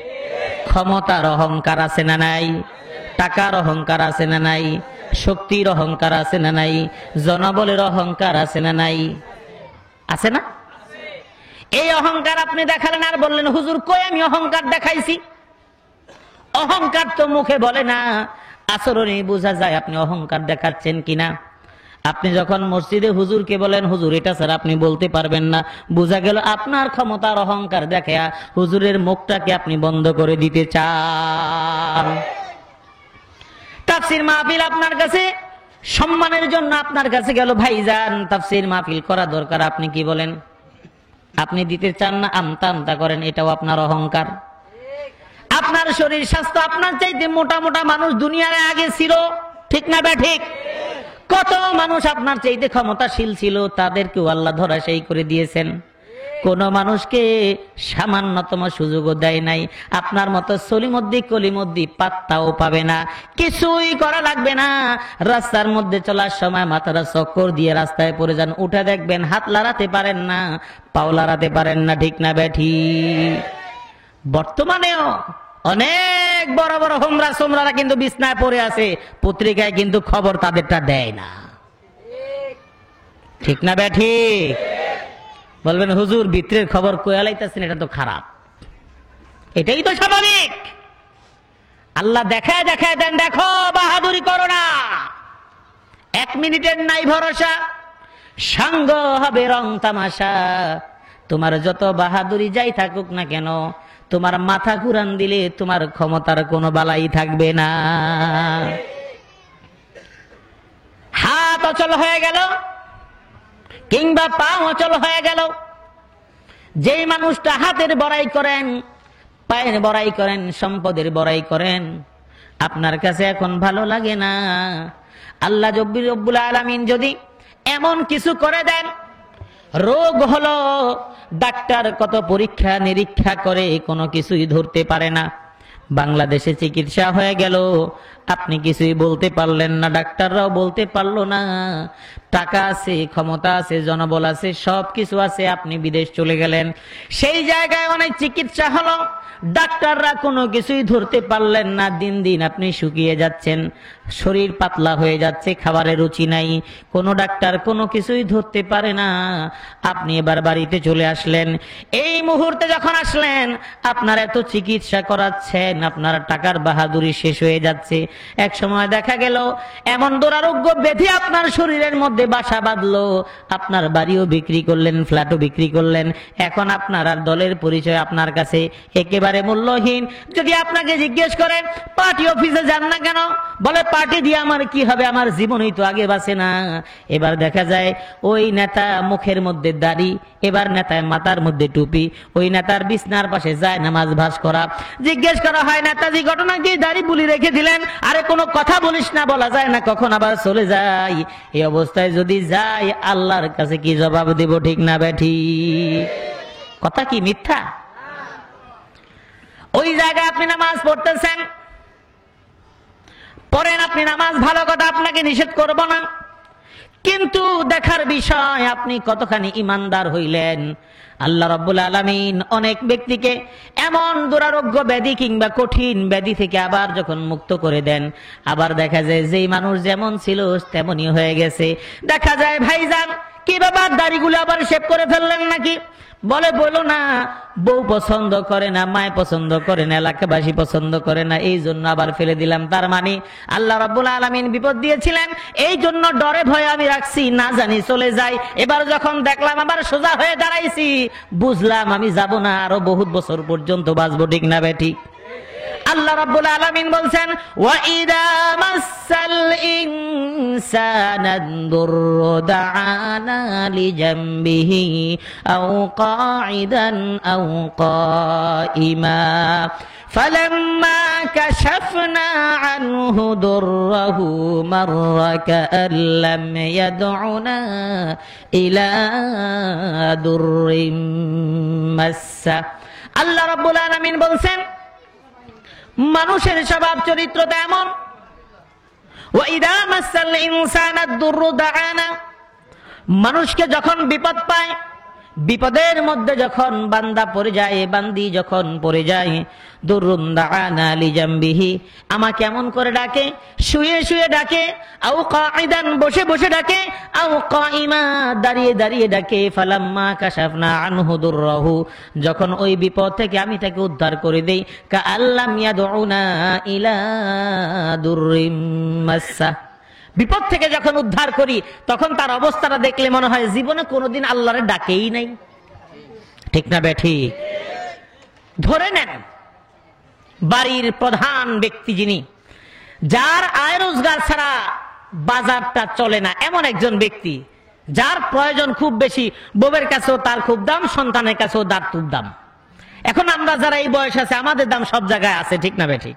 ক্ষমতার অহংকার আছে না নাই? টাকার অহংকার আছে না নাই? শক্তির অহংকার আছে না নাই? জনবলের অহংকার আছে না নাই? আছে না? এই অহংকার আপনি দেখালেন আর বললেন, হুজুর কই আমি অহংকার দেখাইছি? অহংকার তো মুখে বলে না, আচরণে বোঝা যায় আপনি অহংকার দেখাচ্ছেন কিনা। আপনি যখন মসজিদে হুজুরকে বলেন, হুজুর এটা স্যার আপনি বলতে পারবেন না, বোঝা গেল আপনার ক্ষমতার অহংকার দেখে হুজুরের মুখটাকে আপনি বন্ধ করে দিতে চান। তাফসীর মাহফিল আপনার কাছে সম্মানের জন্য আপনার কাছে গেল, ভাইজান তাফসীর মাহফিল করা দরকার, আপনি কি বলেন? আপনি দিতে চান না, আমতা আমতা করেন, এটাও আপনার অহংকার। আপনার শরীর স্বাস্থ্য আপনার চাইতে মোটা মোটা মানুষ দুনিয়ার আগে ছিল, ঠিক না ঠিক? কত মানুষ আপনার চাইতে ক্ষমতাশীল ছিল, তাদেরকেও আল্লাহ ধরাশায়ী করে দিয়েছেন। কোন মানুষকে সামান্যতম সুযোগও দেয় নাই। আপনার মতো সলিমদ্দি কলিমদ্দি পাত্তাও পাবে না, কিছুই করা লাগবে না। রাস্তার মধ্যে চলার সময় মাথাটা চক্কর দিয়ে রাস্তায় পড়ে যান, উঠে দেখবেন হাত লড়াতে পারেন না, পাও লড়াতে পারেন না, ঠিক না বেঠি? বর্তমানেও অনেক বড় বড় হোমরা সোমরারা কিন্তু বিছনায় পড়ে আছে, পত্রিকায় কিন্তু খবর তাদেরটা দেয় না, ঠিক না বেঠি? বলবেন হুজুর ভিতরের খবর কয়ালাইতেছেন, এটা তো খারাপ। এটাই তো স্বাভাবিক। আল্লাহ দেখায় দেখায় দেন, দেখো বাহাদুরি করো না, 1 মিনিটের নাই ভরসা, সঙ্গ হবে রং তামাশা। তোমার যত বাহাদুরি যাই থাকুক না কেন, তোমার মাথা ঘুরান দিলে তোমার ক্ষমতার কোনো বালাই থাকবে না। হাত অচল হয়ে গেল কিংবা পা অচল হয়ে গেল, যেই মানুষটা হাতের বড়াই করেন, পায়ের বড়াই করেন, সম্পদের বড়াই করেন, আপনার কাছে এখন ভালো লাগে না। আল্লাহ রব্বুল আলামিন যদি এমন কিছু করে দেন, রোগ হলো, ডাক্তার কত পরীক্ষা নিরীক্ষা করে কোনো কিছুই ধরতে পারে না, বাংলাদেশে চিকিৎসা হয়ে গেল, আপনি কিছুই বলতে পারলেন না, ডাক্তাররাও বলতে পারলো না। টাকা আছে, ক্ষমতা আছে, জনবল আছে, সব কিছু আছে, আপনি বিদেশ চলে গেলেন, সেই জায়গায় অনেক চিকিৎসা হলো, ডাক্তাররা কোনো কিছুই ধরতে পারলেন না। দিন দিন আপনি শুকিয়ে যাচ্ছেন, শরীর পাতলা হয়ে যাচ্ছে, খাবারের রুচি নাই, কোনো ডাক্তার কোনো কিছুই ধরতে পারে না। আপনি এবার বাড়িতে চলে আসলেন, এই মুহূর্তে যখন আসলেন, আপনার এত চিকিৎসা করাচ্ছেন, আপনার টাকার বাহাদুরি শেষ হয়ে যাচ্ছে। এক সময় দেখা গেল এমন দুরারোগ্য ব্যাধি আপনার শরীরের মধ্যে বাসা বাঁধলো, আপনার বাড়িও বিক্রি করলেন, ফ্ল্যাটও বিক্রি করলেন, এখন আপনার আর দলের পরিচয় আপনার কাছে একেবারে মূল্যহীন। যদি আপনাকে জিজ্ঞেস করেন পার্টি অফিসে যান না কেন, বলে পার্টি দিয়ে আমার কি হবে, আমার জীবনই তো আগে বাঁচে না। এবার দেখা যায় ওই নেতা মুখের মধ্যে দাড়ি, এবার নেতার মাথার মধ্যে টুপি, ওই নেতার বিছনার পাশে যায় নামাজ ভাস করা। জিজ্ঞেস করা হয় নেতাজি ঘটনা কি, দাড়ি বুলি রেখে দিলেন, আরে কোনো কথা বলিস না, বলা যায় না, কখন আবার চলে যায়। এই অবস্থায় যদি যাই, আল্লাহর কাছে কি জবাব দেব, ঠিক না বেঠি? কথা কি মিথ্যা? ওই জায়গায় আপনি নামাজ পড়তেছেন, পড়েন আপনি নামাজ, ভালো কথা, আপনাকে নিষেধ করব না, কিন্তু দেখার বিষয় আপনি কতখানি ইমানদার হইলেন। আল্লাহ রাব্বুল আলামিন অনেক ব্যক্তিকে এমন দুরারোগ্য ব্যাধি কিংবা কঠিন ব্যাধি থেকে আবার যখন মুক্ত করে দেন, আবার দেখা যায় যেই মানুষ যেমন ছিল তেমনই হয়ে গেছে। দেখা যায় ভাইজান, কি ব্যাপার, দাড়িগুলো আবার শেভ করে ফেললেন নাকি? বলে বলো না, বউ পছন্দ করে না, মায় পছন্দ করে না, এলাকাবাসী পছন্দ করে না, এই জন্য আবার ফেলে দিলাম। তার মানে আল্লাহ রাব্বুল আলামিন বিপদ দিয়েছিলেন, এই জন্য ডরে ভয়ে আমি রাখছি, না জানি চলে যাই। এবার যখন দেখলাম আবার সোজা হয়ে দাঁড়াইছি, বুঝলাম আমি যাব না, আরো বহুত বছর পর্যন্ত বাঁচবো, ঠিক না বেঠি? আল্লাহ রাব্বুল আলামিন বলছেন, ওয়া ইযা মাসাল ইনসানা দুররু দাআনা লিজামবিহি আও কাঈদান আও কাঈমা فلما كشفنا عنه ضره مر كأن لم يدعنا إلى ضر مسه। আল্লাহ রাব্বুল আলামিন বলছেন, মানুষের স্বভাব চরিত্র তেমন, ওয়াইদা মাসাল ইনসানা দুররু দাআনা, মানুষকে যখন বিপদ পায়, বিপদের মধ্যে যখন বান্দা পড়ে যায়, বান্দি যখন পড়ে যায়, দুররুন দাআনা লিজামবিহি, আমাকে এমন করে ডাকে, শুয়ে শুয়ে ডাকে, আও কাঈদান, বসে বসে ডাকে, আও কাঈমা, দাঁড়িয়ে দাঁড়িয়ে ডাকে। ফালাম্মা কাশাফনা আনহু দুররাহু, যখন ওই বিপদ থেকে আমি তাকে উদ্ধার করে দেই, কাআল্লাম ইয়াদউনা ইলা দুররিম মাসসা, বিপদ থেকে যখন উদ্ধার করি, তখন তার অবস্থাটা দেখলে মনে হয় জীবনে কোনোদিন আল্লাহরে ডাকেই নাই, ঠিক না বেঠি? ধরে নেন বাড়ির প্রধান ব্যক্তি যিনি, যার আয় রোজগার ছাড়া বাজারটা চলে না, এমন একজন ব্যক্তি, যার প্রয়োজন খুব বেশি, বউয়ের কাছেও তার খুব দাম, সন্তানের কাছেও তার খুব দাম। এখন আমরা যারা এই বয়স আছে আমাদের দাম সব জায়গায় আছে, ঠিক না বেঠিক?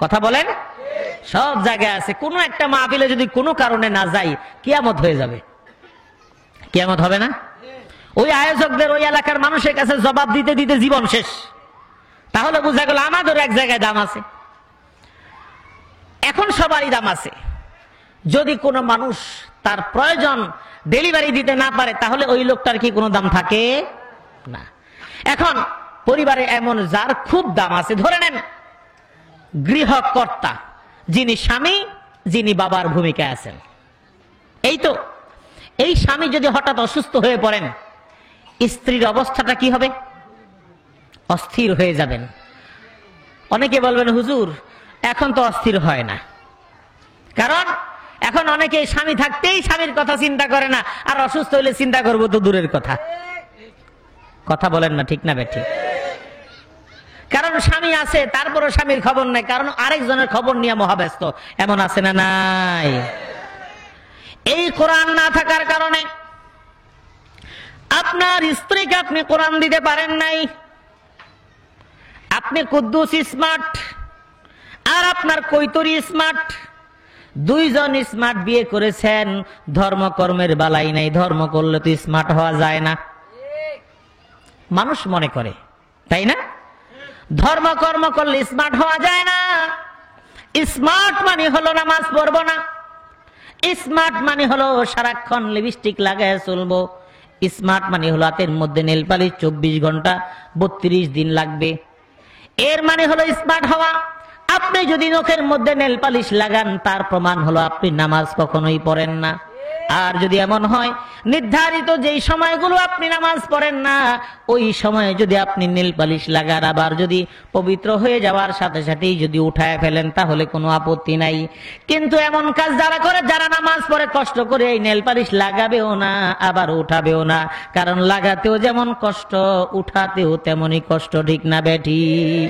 কথা বলেন, সব জায়গায় আছে। কোনো একটা মাহফিলে যদি কোনো কারণে না যাই, কিয়ামত হয়ে যাবে। কিয়ামত হবে না? ওই আয়োজকদের, ওই এলাকার মানুষের কাছে জবাব দিতে দিতে জীবন শেষ। তাহলে বোঝা গেল আমাদের এক জায়গায় দাম আছে। এখন সবারই দাম আছে। যদি কোনো মানুষ তার প্রয়োজন ডেলিভারি দিতে না পারে, তাহলে ওই লোকটার কি কোনো দাম থাকে না? এখন পরিবারে এমন যার খুব দাম আছে, ধরে নেন গৃহকর্তা, যিনি স্বামী, যিনি বাবার ভূমিকায় আছেন। এই তো, এই স্বামী যদি হঠাৎ অসুস্থ হয়ে পড়েন, স্ত্রীর অবস্থাটা কি হবে? অস্থির হয়ে যাবেন। অনেকে বলবেন, হুজুর এখন তো অস্থির হয় না, কারণ এখন অনেকে স্বামী থাকতেই স্বামীর কথা চিন্তা করে না, আর অসুস্থ হলে চিন্তা করবো তো দূরের কথা। কথা বলেন না, ঠিক না বেঠিক? কারণ স্বামী আছে, তারপরও স্বামীর খবর নাই, কারণ আরেকজনের খবর নিয়ে মহাব্যস্ত। এমন আছে না নাই? এই কোরআন না থাকার কারণে আপনার স্ত্রীকে আপনি কোরআন দিতে পারেন নাই। আপনি কুদ্দুস স্মার্ট আর আপনার কৈতরি স্মার্ট, দুইজন স্মার্ট বিয়ে করেছেন, ধর্মকর্মের বালাই নাই। ধর্ম করলে তো স্মার্ট হওয়া যায় না, মানুষ মনে করে, তাই না? ধর্মকর্ম করলে স্মার্ট হওয়া যায় না। স্মার্ট মানে হলো নামাজ পড়বো না, স্মার্ট মানে হলো সারাক্ষণ লিপস্টিক লাগায় চলবো, স্মার্ট মানে হলো হাতের মধ্যে নেল পালিশ 24 ঘন্টা 32 দিন লাগবে। এর মানে হলো স্মার্ট হওয়া। আপনি যদি নখের মধ্যে নেল পালিশ লাগান, তার প্রমাণ হলো আপনি নামাজ কখনোই পড়েন না। আর যদি এমন হয় নির্ধারিত যেই সময়গুলো আপনি নামাজ পড়েন না, ওই সময়ে যদি আপনি নেল পালিশ লাগান, আবার যদি পবিত্র হয়ে যাওয়ার সাথে সাথেই যদি উঠায় ফেলেন, তাহলে কোনো আপত্তি নাই। কিন্তু এমন কাজ যারা করে, যারা নামাজ পড়ে কষ্ট করে এই নেল পালিশ লাগাবেও না, আবার উঠাবেও না, কারণ লাগাতেও যেমন কষ্ট, উঠাতেও তেমনই কষ্ট, ঠিক না বেঠিক?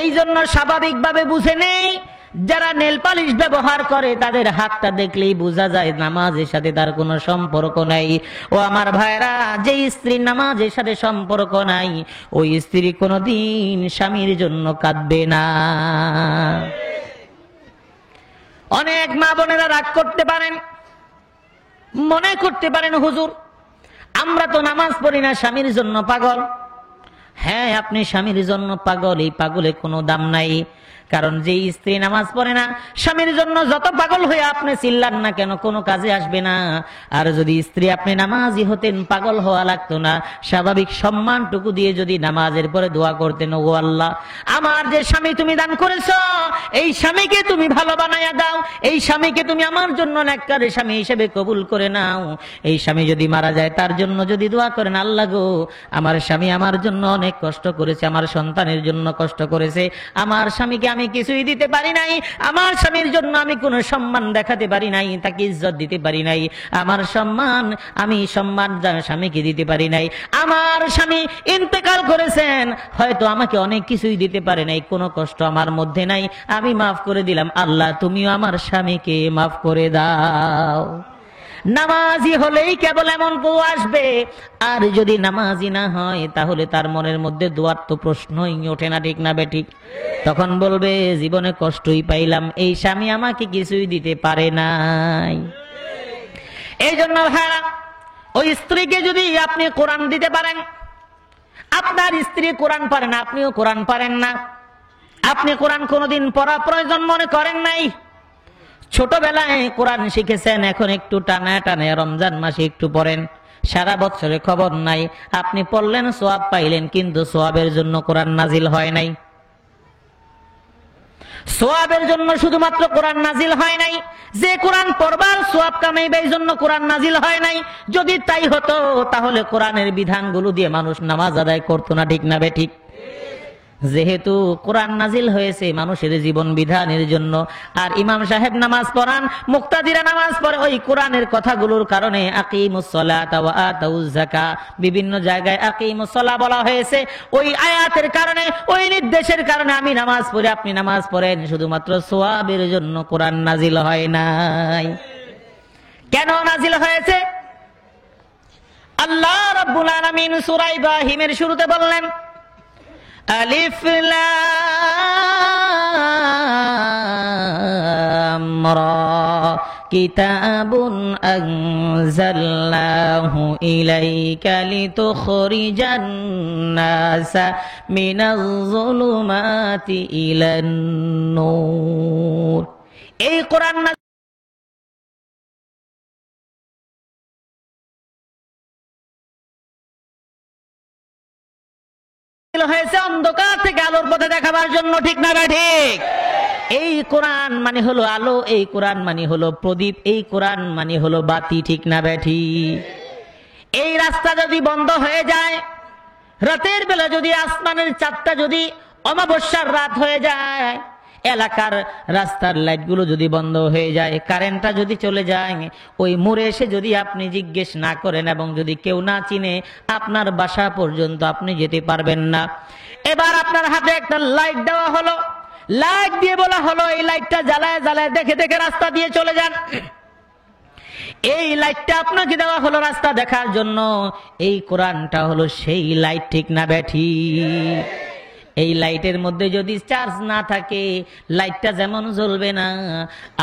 এই জন্য স্বাভাবিকভাবে বুঝে নেই, যারা নেল পালিশ ব্যবহার করে তাদের হাতটা দেখলেই বোঝা যায় নামাজের সাথে তার কোনো সম্পর্ক নাই। ও আমার ভাইরা, যে স্ত্রীর নামাজের সাথে সম্পর্ক নাই, ওই স্ত্রী কোনোদিন স্বামীর জন্য কাঁদবে না। অনেক মা বোনেরা রাগ করতে পারেন, মনে করতে পারেন, হুজুর আমরা তো নামাজ পড়ি না, স্বামীর জন্য পাগল। হ্যাঁ, আপনি স্বামীর জন্য পাগল, এই পাগলে কোনো দাম নাই। কারণ যে স্ত্রী নামাজ পড়ে না, স্বামীর জন্য যত পাগল হয়ে আপনি চিল্লান না কেন, কোনো কাজে আসবে না। আর যদি স্ত্রী আপনি নামাজি হতেন, পাগল হওয়া লাগতো না। স্বাভাবিক সম্মানটুকু দিয়ে যদি নামাজের পরে দোয়া করতেন, ও আল্লাহ, আমার যে স্বামী তুমি দান করেছো, এই স্বামীকে তুমি ভালো বানাইয়া দাও, এই স্বামীকে তুমি আমার জন্য নেককার স্বামী হিসেবে কবুল করে নাও। এই স্বামী যদি মারা যায়, তার জন্য যদি দোয়া করেন, আল্লাহ গো, আমার স্বামী আমার জন্য অনেক কষ্ট করেছে, আমার সন্তানের জন্য কষ্ট করেছে, আমার স্বামীকে আমি কিছুই দিতে পারি নাই, আমার স্বামীর জন্য আমি কোনো সম্মান দেখাতে পারি নাই, তাকে ইজ্জত দিতে পারি নাই, আমার সম্মান আমি সম্মান স্বামীকে দিতে পারি নাই, আমার স্বামী ইন্তেকাল করেছেন, হয়তো আমাকে অনেক কিছুই দিতে পারে নাই, কোনো কষ্ট আমার মধ্যে নাই, আমি মাফ করে দিলাম, আল্লাহ তুমিও আমার স্বামীকে মাফ করে দাও। নামাজি হলেই কেবল এমন দোয়া আসবে। আর যদি নামাজি না হয়, তাহলে তার মনের মধ্যে দোয়ার তো প্রশ্নই ওঠে না, ঠিক না বেঠিক? তখন বলবে জীবনে কষ্টই পাইলাম, এই স্বামী আমাকে কিছুই দিতে পারে নাই। এই জন্য ভাইরা, ওই স্ত্রীকে যদি আপনি কোরআন দিতে পারেন, আপনার স্ত্রী কোরআন পারে না, আপনিও কোরআন পারেন না, আপনি কোরআন কোনোদিন পড়া প্রয়োজন মনে করেন নাই, ছোটবেলায় কোরআন শিখেছেন, এখন একটু টানা টানে রমজান মাসে একটু পড়েন, সারা বছরে খবর নাই, আপনি পড়লেন সোয়াব পাইলেন, কিন্তু সোয়াবের জন্য কোরআন নাজিল হয় নাই। সোয়াবের জন্য শুধুমাত্র কোরআন নাজিল হয় নাই, যে কোরআন পড়বার সোয়াব কামাইবে এই জন্য কোরআন নাজিল হয় নাই। যদি তাই হতো, তাহলে কোরআনের বিধানগুলো দিয়ে মানুষ নামাজ আদায় করতো না, ঠিক না বেঠিক? যেহেতু কোরআন নাজিল হয়েছে মানুষের জীবন বিধানের জন্য, আর ইমাম সাহেব নামাজ পড়ান, মুক্তাদিরা নামাজ পড়ে ওই কোরআনের কথাগুলোর কারণে। আকিমুস সালাতা ওয়া আতাউজ যাকাত, বিভিন্ন জায়গায় আকিমুস সালাহ বলা হয়েছে, ওই আয়াতের কারণে, ওই নির্দেশের কারণে আমি নামাজ পড়ি, আপনি নামাজ পড়েন, শুধুমাত্র সওয়াবের জন্য কোরআন নাজিল হয় নাই। কেন নাজিল হয়েছে? আল্লাহ রাব্বুল আলামিন সূরা ইব্রাহিমের শুরুতে বললেন, আলিফ লাম রা কিতাবুন আনজালনাহু ইলাইকা লিতুখরিজান নাসা মিনাজ যুলুমাতি ইলান নূর। এই কোরআন হয়েছে অন্ধকার থেকে আলোর পথে দেখাবার জন্য, ঠিক না ঠিক? এই কোরআন মানে হলো আলো, এই কোরআন মানে হলো প্রদীপ, এই কোরআন মানে হলো বাতি, ঠিক না ব্যাঠি? এই রাস্তা যদি বন্ধ হয়ে যায়, রাতের বেলা যদি আসমানের চাঁদটা যদি অমাবস্যার রাত হয়ে যায়, এলাকার রাস্তার লাইটগুলো যদি বন্ধ হয়ে যায়, কারেন্টটা যদি চলে যায়, ওই মোড়ে এসে যদি আপনি জিজ্ঞেস না করেন এবং যদি কেউ না চিনে, আপনার বাসা পর্যন্ত আপনি যেতে পারবেন না। এবার আপনার হাতে একটা লাইট দেওয়া হলো, লাইট দিয়ে বলা হলো এই লাইটটা জ্বালায় জ্বালায় দেখে দেখে রাস্তা দিয়ে চলে যান। এই লাইটটা আপনাকে দেওয়া হলো রাস্তা দেখার জন্য, এই কোরআনটা হলো সেই লাইট, ঠিক না ব্যাঠি? এই লাইটের মধ্যে যদি চার্জ না থাকে, লাইটটা যেমন জ্বলবে না।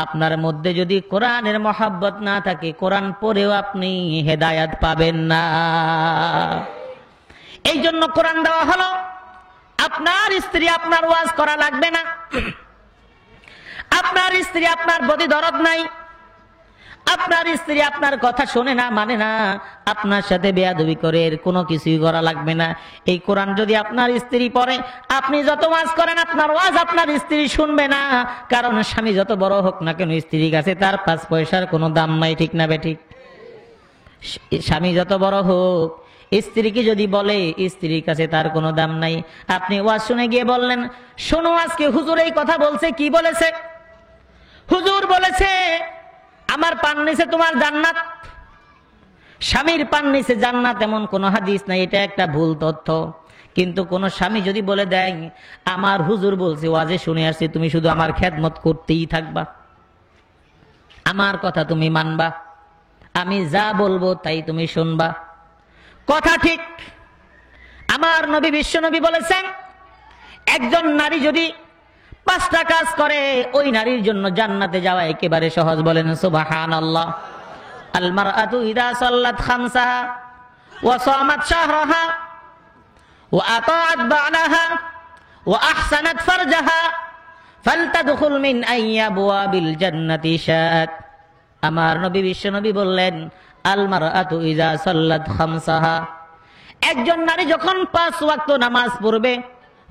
আপনার মধ্যে যদি কোরআনের মহাব্বত না থাকে, কোরআন পড়েও আপনি হেদায়াত পাবেন না। এই জন্য কোরআন দেওয়া হলো। আপনার স্ত্রী আপনার ওয়াজ করা লাগবে না, আপনার স্ত্রী আপনার প্রতি দরদ নাই, আপনার স্ত্রী আপনার কথা শোনে না, মানে না, আপনার সাথে বেয়াদবি করে, এর কোনো কিছুই করা লাগবে না। এই কোরআন যদি আপনার স্ত্রী পড়ে, আপনি যত ওয়াজ করেন আপনার ওয়াজ আপনার স্ত্রী শুনবে না। কারণ স্বামী যত বড় হোক না কেন, স্ত্রীর কাছে তার 5 পয়সার কোনো দাম নাই, ঠিক না বেঠিক? স্বামী যত বড় হোক, স্ত্রীকে যদি বলে, স্ত্রীর কাছে তার কোনো দাম নাই। আপনি ওয়াজ শুনে গিয়ে বললেন, শোনো আজকে হুজুর এই কথা বলছে, কি বলেছে? হুজুর বলেছে আমার পান নিচে তোমার জান্নাত। স্বামীর পান নিচে জান্নাত এমন কোন হাদিস নাই, এটা একটা ভুল তথ্য। কিন্তু কোন স্বামী যদি বলে দেয়, আমার হুজুর বলছে, ওয়াজে শুনে আসছি, তুমি শুধু আমার খেদমত করতেই থাকবা, আমার কথা তুমি মানবা, আমি যা বলবো তাই তুমি শুনবা, কথা ঠিক। আমার নবী বিশ্ব নবী বলেছেন, একজন নারী যদি 5টা কাজ করে, ওই নারীর জন্য জান্নাতে যাওয়া একেবারে সহজ। বলেন সুবহানাল্লাহ। আল মারআতু ইযা সাল্লাত খামসাহা ওয়া সামাত শাহরাহা ওয়া আতাআত বা'লাহা ওয়া আহসানাত ফারজাহা ফালতাদখুল মিন আইয়াবওয়াবিল জান্নাতি শাআত। আমার নবী বিশ্ব নবী বললেন, আল মারআতু ইযা সাল্লাত খামসাহা, একজন নারী যখন 5 ওয়াক্ত নামাজ পড়বে,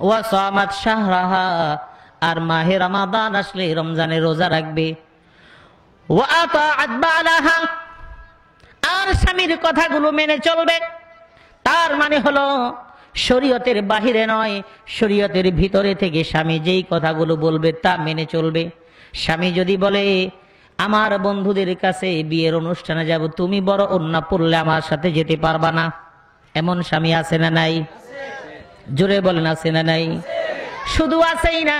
ওয়া সামাত শাহরাহা, আর মাহে রমাদান আসলে রমজানের রোজা রাখবে, ওয়া আতাআত বা'লাহা, আর স্বামীর কথাগুলো মেনে চলবে, তার মানে হলো শরীয়তের বাহিরে নয়, শরীয়তের ভিতরে থেকে স্বামী যেই কথাগুলো বলবে তা মেনে চলবে। স্বামী যদি বলে, আমার বন্ধুদের কাছে বিয়ের অনুষ্ঠানে যাব, তুমি বড় ওন্না পড়লে আমার সাথে যেতে পারবা না, এমন স্বামী আছে না নাই? জোরে বলেন, আছে না নাই? শুধু আছেই না,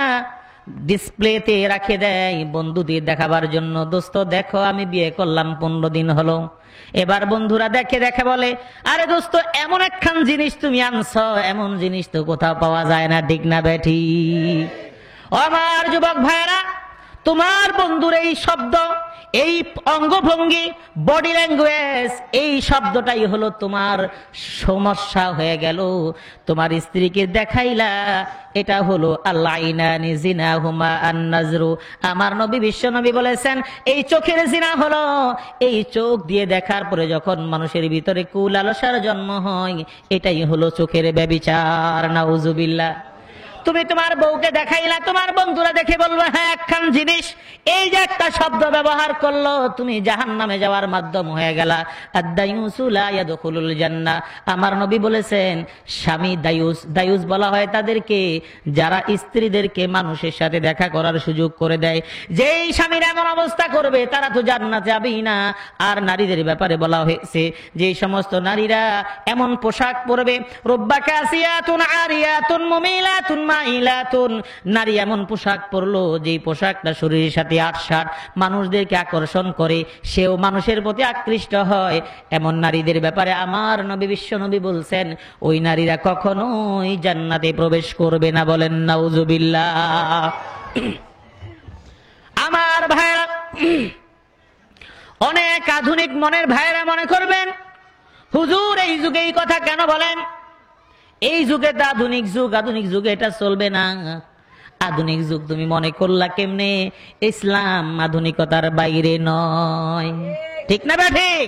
ডিসপ্লেতে রাখে দেয় বন্ধুদের দেখাবার জন্য, দোস্ত দেখো আমি বিয়ে করলাম 15 দিন হলো। এবার বন্ধুরা দেখে দেখে বলে, আরে দোস্ত এমন একখান জিনিস তুমি আনছো, এমন জিনিস তো কোথাও পাওয়া যায় না, ঠিক না বেঠি? আমার যুবক ভাইরা, তোমার বন্ধুর এই শব্দ, এই অঙ্গভঙ্গি, বডি ল্যাঙ্গুয়েজ, এই শব্দটাই হলো তোমার সমস্যা হয়ে গেল। তোমার স্ত্রীকে দেখাইলা, এটা হলো আল্লাইনানি জিনাহুমা আন-নাজরু। আমার নবী বিশ্ব নবী বলেছেন, এই চোখের জিনা হলো, এই চোখ দিয়ে দেখার পরে যখন মানুষের ভিতরে কুল আলসার জন্ম হয়, এটাই হলো চোখের ব্যভিচার। নাউজুবিল্লাহ। তুমি তোমার বউকে দেখাইলা, তোমার বন্ধুরা দেখে বলবে, হ্যাঁ একখান জিনিস, এই যে একটা শব্দ ব্যবহার করলো, তুমি জাহান্নামে যাওয়ার মাধ্যম হয়ে গেলা। আদ-দায়ুসু লা ইয়াদখুলুল জান্নাহ। আমার নবী বলেছেন, স্বামী দায়ুস, দায়ুস বলা হয় তাদেরকে যারা স্ত্রীদেরকে মানুষের সাথে দেখা করার সুযোগ করে দেয়। যেই স্বামীর এমন অবস্থা করবে, তারা তো জান্নাতে যাবেই না। আর নারীদের ব্যাপারে বলা হয়েছে, যে সমস্ত নারীরা এমন পোশাক পরবে, রুব্বা কাসিয়াতুন আরিয়াতুন মুমিলাতুন মাইলাতুন, নারী এমন পোশাক পরলো যেই পোশাকটা শরীরের সাথে আটসাট, মানুষদেরকে আকর্ষণ করে, সেও মানুষের প্রতি আকৃষ্ট হয়। এমন নারীদের ব্যাপারে আমার নবী বিশ্ব নবী বলছেন ওই নারীরা কখনোই জান্নাতে প্রবেশ করবে না। বলেন নাউজুবিল্লাহ। আমার ভাইরা, অনেক আধুনিক মনের ভাইরা মনে করবেন হুজুর এই যুগে এই কথা কেন বলেন? এই যুগে তো আধুনিক যুগ, আধুনিক যুগে এটা চলবে না। আধুনিক যুগ তুমি মনে করলা কেমনে? ইসলাম আধুনিকতার বাইরে নয়, ঠিক না বা ঠিক?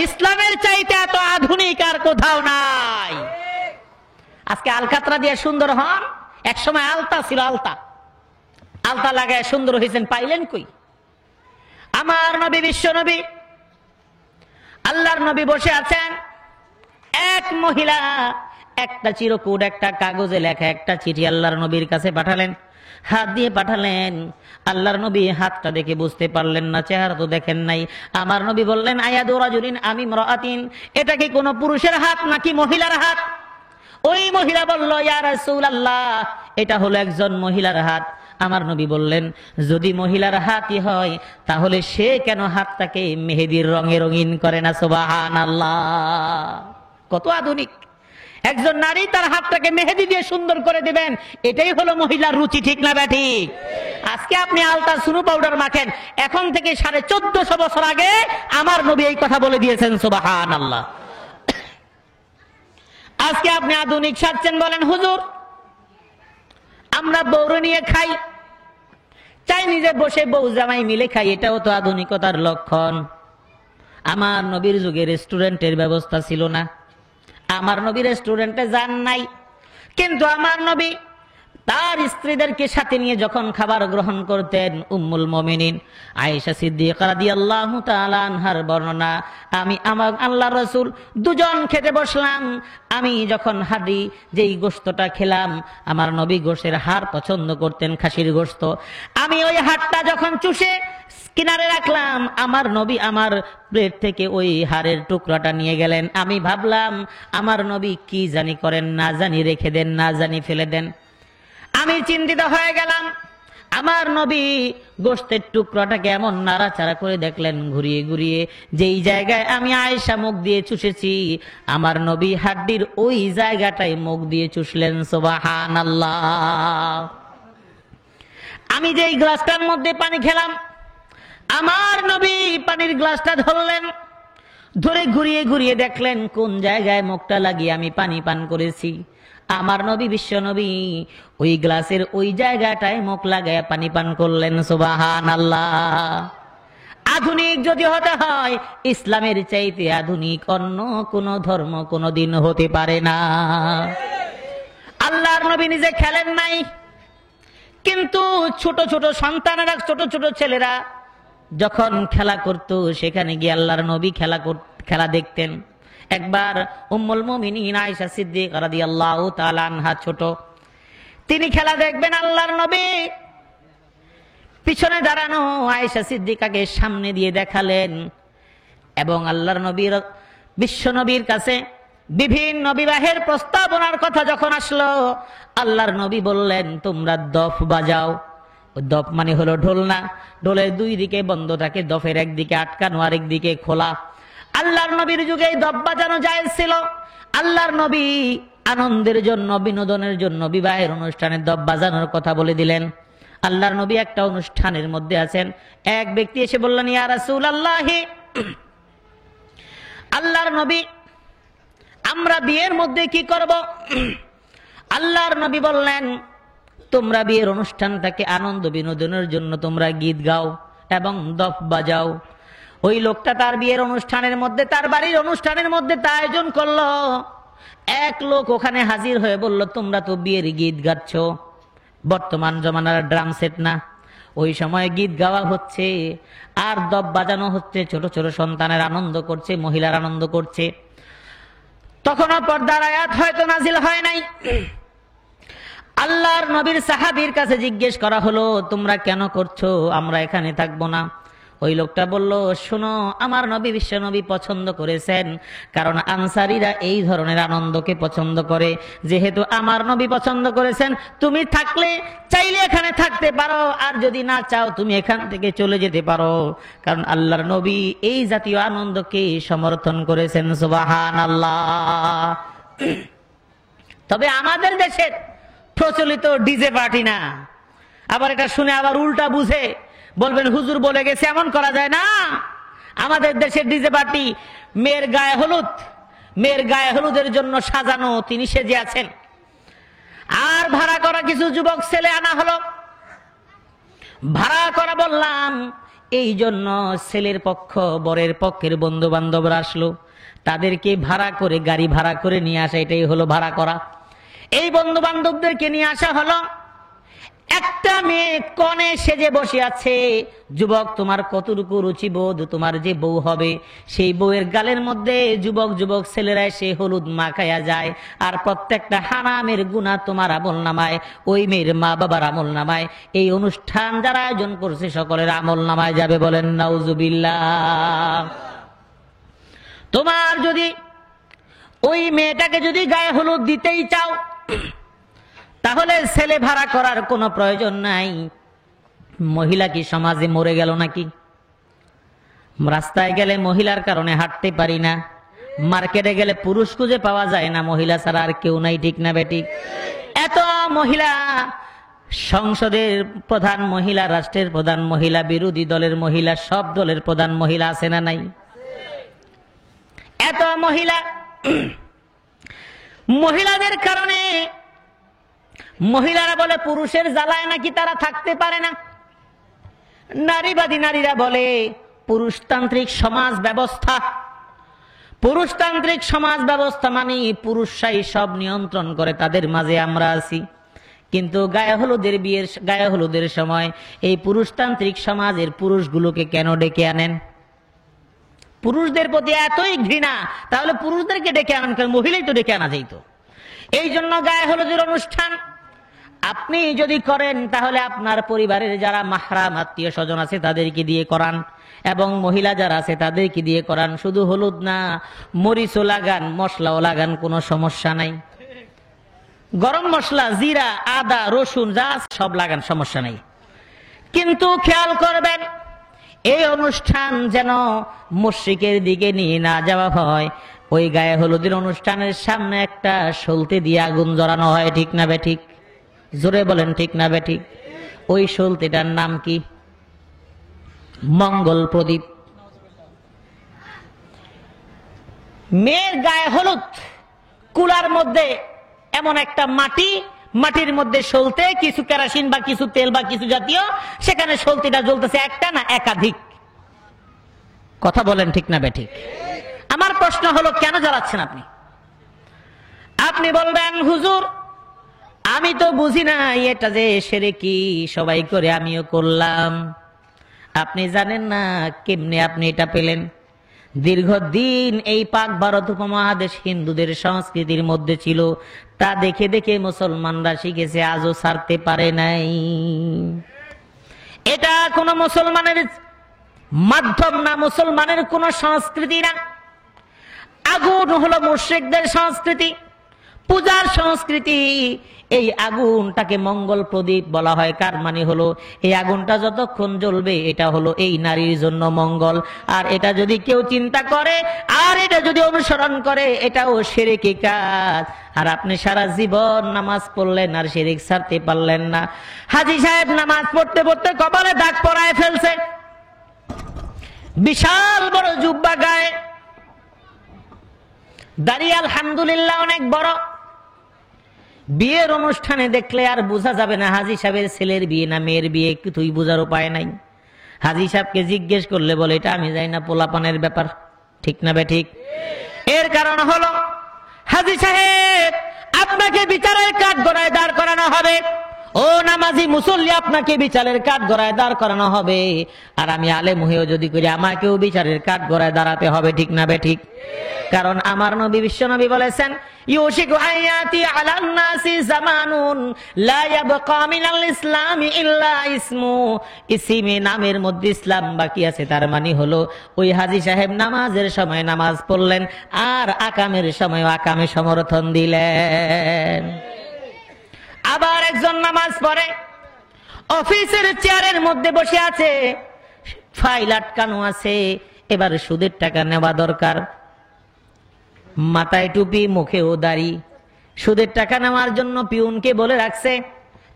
ইসলামের চাইতে এত আধুনিক আর কোথাও নাই। আজকে আলকাতরা দিয়ে সুন্দর হন, এক সময় আলতা ছিল, আলতা আলতা লাগায় সুন্দর হয়েছেন, পাইলেন কই? আমার নবী বিশ্ব নবী আল্লাহর নবী বসে আছেন, এক মহিলা একটা চিরকুট, একটা কাগজে লেখা একটা চিঠি আল্লাহর নবীর কাছে পাঠালেন, হাত দিয়ে পাঠালেন। আল্লাহর নবী হাতটা দেখে বুঝতে পারলেন না, চেহারা তো দেখেন নাই। আমার নবী বললেন আয়াদু রাজুলিন আম ইমরাআতিন, এটা কি কোনো পুরুষের হাত নাকি মহিলার হাত? ওই মহিলা বলল ইয়া রাসূলুল্লাহ, এটা হলো একজন মহিলার হাত। আমার নবী বললেন যদি মহিলার হাতই হয় তাহলে সে কেন হাতটাকে মেহেদির রঙে রঙিন করে না? সুবহানাল্লাহ, কত আধুনিক! একজন নারী তার হাতটাকে মেহেদি দিয়ে সুন্দর করে দিবেন, এটাই হলো মহিলার রুচি, ঠিক না ঠিক? আজকে আপনি আলতা সুনু পাউডার মাখেন, এখন থেকে 1450 বছর আগে আমার নবী এই কথা বলে দিয়েছেন। সুবহানাল্লাহ। আজকে আপনি আধুনিক সাজছেন, বলেন হুজুর আমরা বউরে নিয়ে খাই, চাই নিজে বসে বউ জামাই মিলে খাই, এটাও তো আধুনিকতার লক্ষণ। আমার নবীর যুগে রেস্টুরেন্টের ব্যবস্থা ছিল না, আমার নবী রেস্টুরেন্টে যান নাই, কিন্তু আমার নবী তার স্ত্রীদেরকে সাথে নিয়ে যখন খাবার গ্রহণ করতেন, উম্মুল মুমিনিন আয়েশা সিদ্দিকা রাদিয়াল্লাহু তাআলা আনহার বর্ণনা, আমি আমার আল্লাহর রাসূল দুজন খেতে বসলাম, আমি যখন হাডি যেই গোশতটা খেলাম, আমার নবী গোশতের হাড় পছন্দ করতেন, খাসির গোশত, আমি ওই হাড়টা যখন চুষে কিনারে রাখলাম, আমার নবী আমার প্লেট থেকে ওই হাড়ের টুকরাটা নিয়ে গেলেন। আমি ভাবলাম আমার নবী কি জানি করেন, না জানি রেখে দেন, না জানি ফেলে দেন। আমি চিন্তিত হয়ে গেলাম, আমার নবী গোশতের টুকরাটাকে এমন নাড়াচাড়া করে দেখলেন ঘুরিয়ে ঘুরিয়ে, যেই জায়গায় আমি আয়েশা মুখ দিয়ে চুষেছি, আমার নবী হাড্ডির ওই জায়গাটায় মুখ দিয়ে চুষলেন। সুবহানাল্লাহ। আমি যেই গ্লাসটার মধ্যে পানি খেলাম, আমার নবী পানির গ্লাসটা ধরলেন, ধরে ঘুরিয়ে ঘুরিয়ে দেখলেন কোন জায়গায় মুখটা লাগিয়ে আমি পানি পান করেছি। আমার নবী বিশ্ব নবী ওই গ্লাসের ওই জায়গাটায় মুখ লাগায় পানি পান করলেন। সুবহানাল্লাহ। আধুনিক যদি হতে হয়, ইসলামের চাইতে আধুনিক অন্য কোন ধর্ম কোনদিন হতে পারে না। আল্লাহর নবী নিজে খেলেন নাই, কিন্তু ছোট ছোট সন্তানেরা, ছোট ছোট ছেলেরা যখন খেলা করত, সেখানে গিয়ে আল্লাহর নবী খেলা দেখতেন। একবার উম্মুল মুমিনিন আয়েশা সিদ্দিকা রাদিয়াল্লাহু তাআলা আনহা ছোট, তিনি খেলা দেখবেন, আল্লাহর নবী পিছনে দাঁড়ানো আয়েশা সিদ্দিকাকে সামনে দিয়ে দেখালেন, এবং আল্লাহর নবীর বিশ্ব নবীর কাছে বিভিন্ন বিবাহের প্রস্তাবনার কথা যখন আসলো, আল্লাহর নবী বললেন তোমরা দফ বাজাও। দফ মানে হলো ঢোল, না, ঢোলের দুই দিকে বন্ধ থাকে, দফের একদিকে আটকানো আর একদিকে খোলা। আল্লাহর নবীর যুগে দফ বাজানো জায়েজ ছিল। আল্লাহর নবী আনন্দের জন্য, বিনোদনের জন্য বিবাহের অনুষ্ঠানে দফ বাজানোর কথা বলে দিলেন। আল্লাহর নবী একটা অনুষ্ঠানের মধ্যে আছেন, এক ব্যক্তি এসে বললেন ইয়া রাসূলুল্লাহ, আল্লাহর নবী আমরা বিয়ের মধ্যে কি করব? আল্লাহর নবী বললেন তোমরা বিয়ের অনুষ্ঠানটাকে আনন্দ বিনোদনের জন্য তোমরা গীত গাও এবং দফ বাজাও। ওই লোকটা তার বিয়ের অনুষ্ঠানের মধ্যে, তার বাড়ির অনুষ্ঠানের মধ্যে তা আয়োজন করলো। এক লোক ওখানে হাজির হয়ে বলল তোমরা তো বিয়ের গীত গাচ্ছ, বর্তমান জমানার ড্রাম সেট না, ওই সময় গীত গাওয়া হচ্ছে আর দফ বাজানো হচ্ছে, ছোট ছোট সন্তানের আনন্দ করছে, মহিলার আনন্দ করছে। তখনও পর্দার আয়াত হয়তো নাজিল হয় নাই। আল্লাহর নবীর সাহাবীর কাছে জিজ্ঞেস করা হলো তোমরা কেন করছো? আমরা এখানে থাকবো না। ওই লোকটা বলল, শোনো, আমার নবী বিশ্ব নবী পছন্দ করেছেন, কারণ আনসারীরা এই ধরনের আনন্দকে পছন্দ করে। যেহেতু আমার নবী পছন্দ করেছেন, তুমি থাকলে চাইলে এখানে থাকতে পারো, আর যদি না চাও তুমি এখান থেকে চলে যেতে পারো, কারণ আল্লাহর নবী এই জাতীয় আনন্দকে সমর্থন করেছেন। সুবহানাল্লাহ। তবে আমাদের দেশের প্রচলিত ডিজে পার্টি না। আবার এটা শুনে আবার উল্টা বুঝে বলবেন হুজুর বলে গেছে, এমন করা যায় না। আমাদের দেশের ডিজে পার্টি মেয়ের গায়ে হলুদের জন্য সাজানো, তিনি সেজে আছেন, আর ভাড়া করা কিছু যুবক ছেলে আনা হলো। ভাড়া করা বললাম এই জন্য, ছেলের পক্ষ বরের পক্ষের বন্ধু বান্ধবরা আসলো, তাদেরকে ভাড়া করে, গাড়ি ভাড়া করে নিয়ে আসা, এটাই হলো ভাড়া করা। এই বন্ধু বান্ধবদেরকে নিয়ে আসা হলো। একটা মেয়ে কনে সেজে বসে আছে। যুবক, তোমার কতটুকু রুচিবোধ, তোমার যে বউ হবে সেই বউয়ের গালের মধ্যে যুবক যুবক ছেলেরা এসে হলুদ মাখায়া যায়, আর প্রত্যেকটা হারামের গুনাহ তোমার আমল নামায়, ওই মেয়ের মা বাবার আমল নামায়, এই অনুষ্ঠান যারা আয়োজন করছে সকলের আমল নামায় যাবে। বলেন নাউজুবিল্লাহ। তোমার যদি ওই মেয়েটাকে যদি গায়ে হলুদ দিতেই চাও, তাহলে ছেলে ভাড়া করার কোনো প্রয়োজন নাই। মহিলা কি সমাজে মরে গেল নাকি? রাস্তায় গেলে মহিলার কারণে হাঁটতে পারি না, মার্কেটে গেলে পুরুষ খুঁজে পাওয়া যায় না, মহিলা ছাড়া আর কেউ নাই, ঠিক না বেঠিক? এত মহিলা, সংসদের প্রধান মহিলা, রাষ্ট্রের প্রধান মহিলা, বিরোধী দলের মহিলা, সব দলের প্রধান মহিলা আছে না নাই? এত মহিলা, মহিলাদের কারণে মহিলারা বলে পুরুষের জ্বালায় নাকি তারা থাকতে পারে না। নারীবাদী নারীরা বলে পুরুষতান্ত্রিক সমাজ ব্যবস্থা, পুরুষতান্ত্রিক সমাজ ব্যবস্থা মানে পুরুষরাই সব নিয়ন্ত্রণ করে, তাদের মাঝে আমরা আছি। কিন্তু গায়ে হলুদের সময় এই পুরুষতান্ত্রিক সমাজের পুরুষগুলোকে কেন ডেকে আনেন? পুরুষদের প্রতি এতই ঘৃণা, তাহলে পুরুষদেরকে ডেকে আনেন কেন? মহিলাই তো ডেকে আনা যাইতো। এই জন্য গায়ে হলুদের অনুষ্ঠান আপনি যদি করেন, তাহলে আপনার পরিবারের যারা মাহরাম আত্মীয় স্বজন আছে তাদেরকে দিয়ে করান, এবং মহিলা যারা আছে তাদেরকে দিয়ে করান। শুধু হলুদ না, মরিচও লাগান, মশলাও লাগান, কোনো সমস্যা নাই। গরম মশলা, জিরা, আদা, রসুন যা সব লাগান, সমস্যা নাই। কিন্তু খেয়াল করবেন, এই অনুষ্ঠান যেন মুশরিকের দিকে নিয়ে না যাওয়া হয়। ওই গায়ে হলুদের অনুষ্ঠানের সামনে একটা সলতে দিয়ে আগুন জ্বালানো হয়, ঠিক না বেঠিক? জোরে বলেন, ঠিক না বেঠিক? ওই সলতেটার নাম কি? মঙ্গল প্রদীপ। মেয়ের গায়ে হলুদ, কুলার মধ্যে এমন একটা মাটির মধ্যে সলতে, কিছু কেরোসিন বা কিছু তেল বা কিছু জাতীয়, সেখানে সলতিটা জ্বলতেছে, একটা না একাধিক। কথা বলেন, ঠিক না বেঠিক? আমার প্রশ্ন হলো, কেন জ্বালাচ্ছেন আপনি? আপনি বলবেন, হুজুর আমি তো বুঝি না এটা যে শিরকি, সবাই করে আমিও করলাম। আপনি জানেন না কেমনে আপনি এটা পেলেন? দীর্ঘদিন এই পাক ভারত উপমহাদেশ হিন্দুদের সংস্কৃতির মধ্যে ছিল, তা দেখে দেখে মুসলমানরা শিখেছে, আজও ছাড়তে পারে নাই। এটা কোন মুসলমানের মাধ্যম না, মুসলমানের কোন সংস্কৃতি না। আগুন হলো মুশরিকদের সংস্কৃতি, পূজার সংস্কৃতি। এই আগুনটাকে মঙ্গল প্রদীপ বলা হয়। কার মানে হলো, এই আগুনটা যতক্ষণ জ্বলবে এটা হলো এই নারীর জন্য মঙ্গল। আর এটা যদি কেউ চিন্তা করে আর এটা যদি অনুসরণ করে, এটাও শিরকি কাজ। আর আপনি সারা জীবন নামাজ পড়লেন আর শিরক ছাড়তে পারলেন না। হাজী সাহেব নামাজ পড়তে পড়তে কপালে দাগ পড়ায় ফেলছে, বিশাল বড় জুব্বা গায়ে, দাড়ি আলহামদুলিল্লাহ অনেক বড়। বিয়ের অনুষ্ঠানে দেখলে আর বোঝা যাবে না হাজী সাহেবের ছেলের বিয়ে না মেয়ের বিয়ে, কিছুই বোঝার উপায় নাই। হাজী সাহেবকে জিজ্ঞেস করলে বলে, এটা আমি জানি না, পোলাপানের ব্যাপার, ঠিক না বেঠিক? এর কারণ হলো, হাজী সাহেব আপনাকে বিচারের কাঠগড়ায় দাঁড় করানো হবে, ও নামাজি মুসল্লি আপনাকে বিচারের কাঠগড়ায় দাঁড় করানো হবে। আর আমি আলেম হয়েও যদি করি, আমাকেও বিচারের কাঠগড়ায় দাঁড়াতে হবে, ঠিক না বেঠিক? কারণ আমার নবী বিশ্বনবী বলেছেন, ইউশিকু আয়াতি আলান নাসি জামানুন লা ইয়াবকা মিনাল ইসলামি ইল্লা ইসমু, ইসিমে নামের মধ্যে ইসলাম বাকি আছে। তার মানে হলো ওই হাজী সাহেব নামাজের সময় নামাজ পড়লেন আর আকামের সময় আকামে সমর্থন দিলেন। আবার একজন নামাজ পড়ে, অফিসের চেয়ারের মধ্যে বসে আছে, ফাইল আটকানো আছে, এবার সুদের টাকা নেওয়া দরকার, মাথায় টুপি মুখেও দাড়ি, সুদের টাকা নেওয়ার জন্য পিউনকে বলে রাখছে,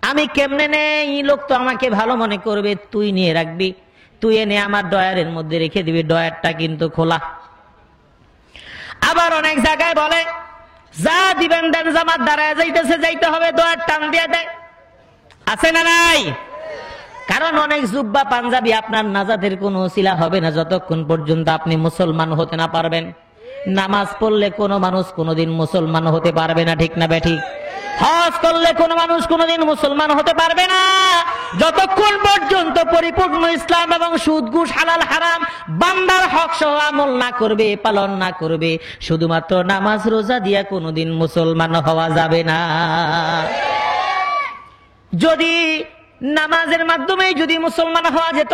আমি কেমনে নেই, লোক তো আমাকে ভালো মনে করবে, তুই নিয়ে রাখবি, তুই এনে আমার ডয়ারের মধ্যে রেখে দিবি, ডয়ারটা কিন্তু খোলা। আবার অনেক জায়গায় বলে, যা দিবেন দেন, জামাত দাঁড়ায় যাইতেছে, যাইতে হবে, ডয়ার টান দিয়ে দেয়। আছে না নাই? কারণ অনেক জুব্বা পাঞ্জাবি আপনার নাজাতের কোনো ওসিলা হবে না যতক্ষণ পর্যন্ত আপনি মুসলমান হতে না পারবেন। নামাজ পড়লে কোনো মানুষ কোনোদিন মুসলমান হতে পারবে না, ঠিক না বেঠিক? হজ করলে কোনো মানুষ কোনোদিন মুসলমান হতে পারবে না যতক্ষণ পর্যন্ত পরিপূর্ণ ইসলাম এবং সুদ ঘুষ হালাল হারাম বান্দার হক সহ আমল না করবে, পালন না করবে। শুধুমাত্র নামাজ রোজা দিয়া কোনোদিন মুসলমান হওয়া যাবে না। যদি নামাজের মাধ্যমে যদি মুসলমান হওয়া যেত,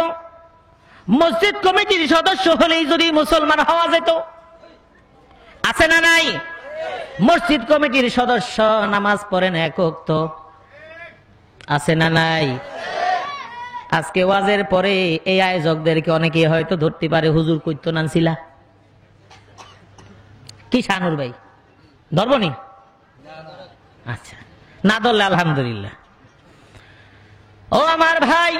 মসজিদ কমিটির সদস্য হলেই যদি মুসলমান হওয়া যেত, আছে না নাই? মসজিদ কমিটির সদস্য নামাজ পড়েন এক ওয়াক্ত, আছে না নাই? আজকে ওয়াজের পরে এই আয়োজকদেরকে অনেকে হয়তো ধরতে পারে, হুজুর কইতো নানছিলা কি শানুর ভাই, ধরবনি? আচ্ছা, না ধরলে আলহামদুলিল্লাহ। ও আমার ভাই,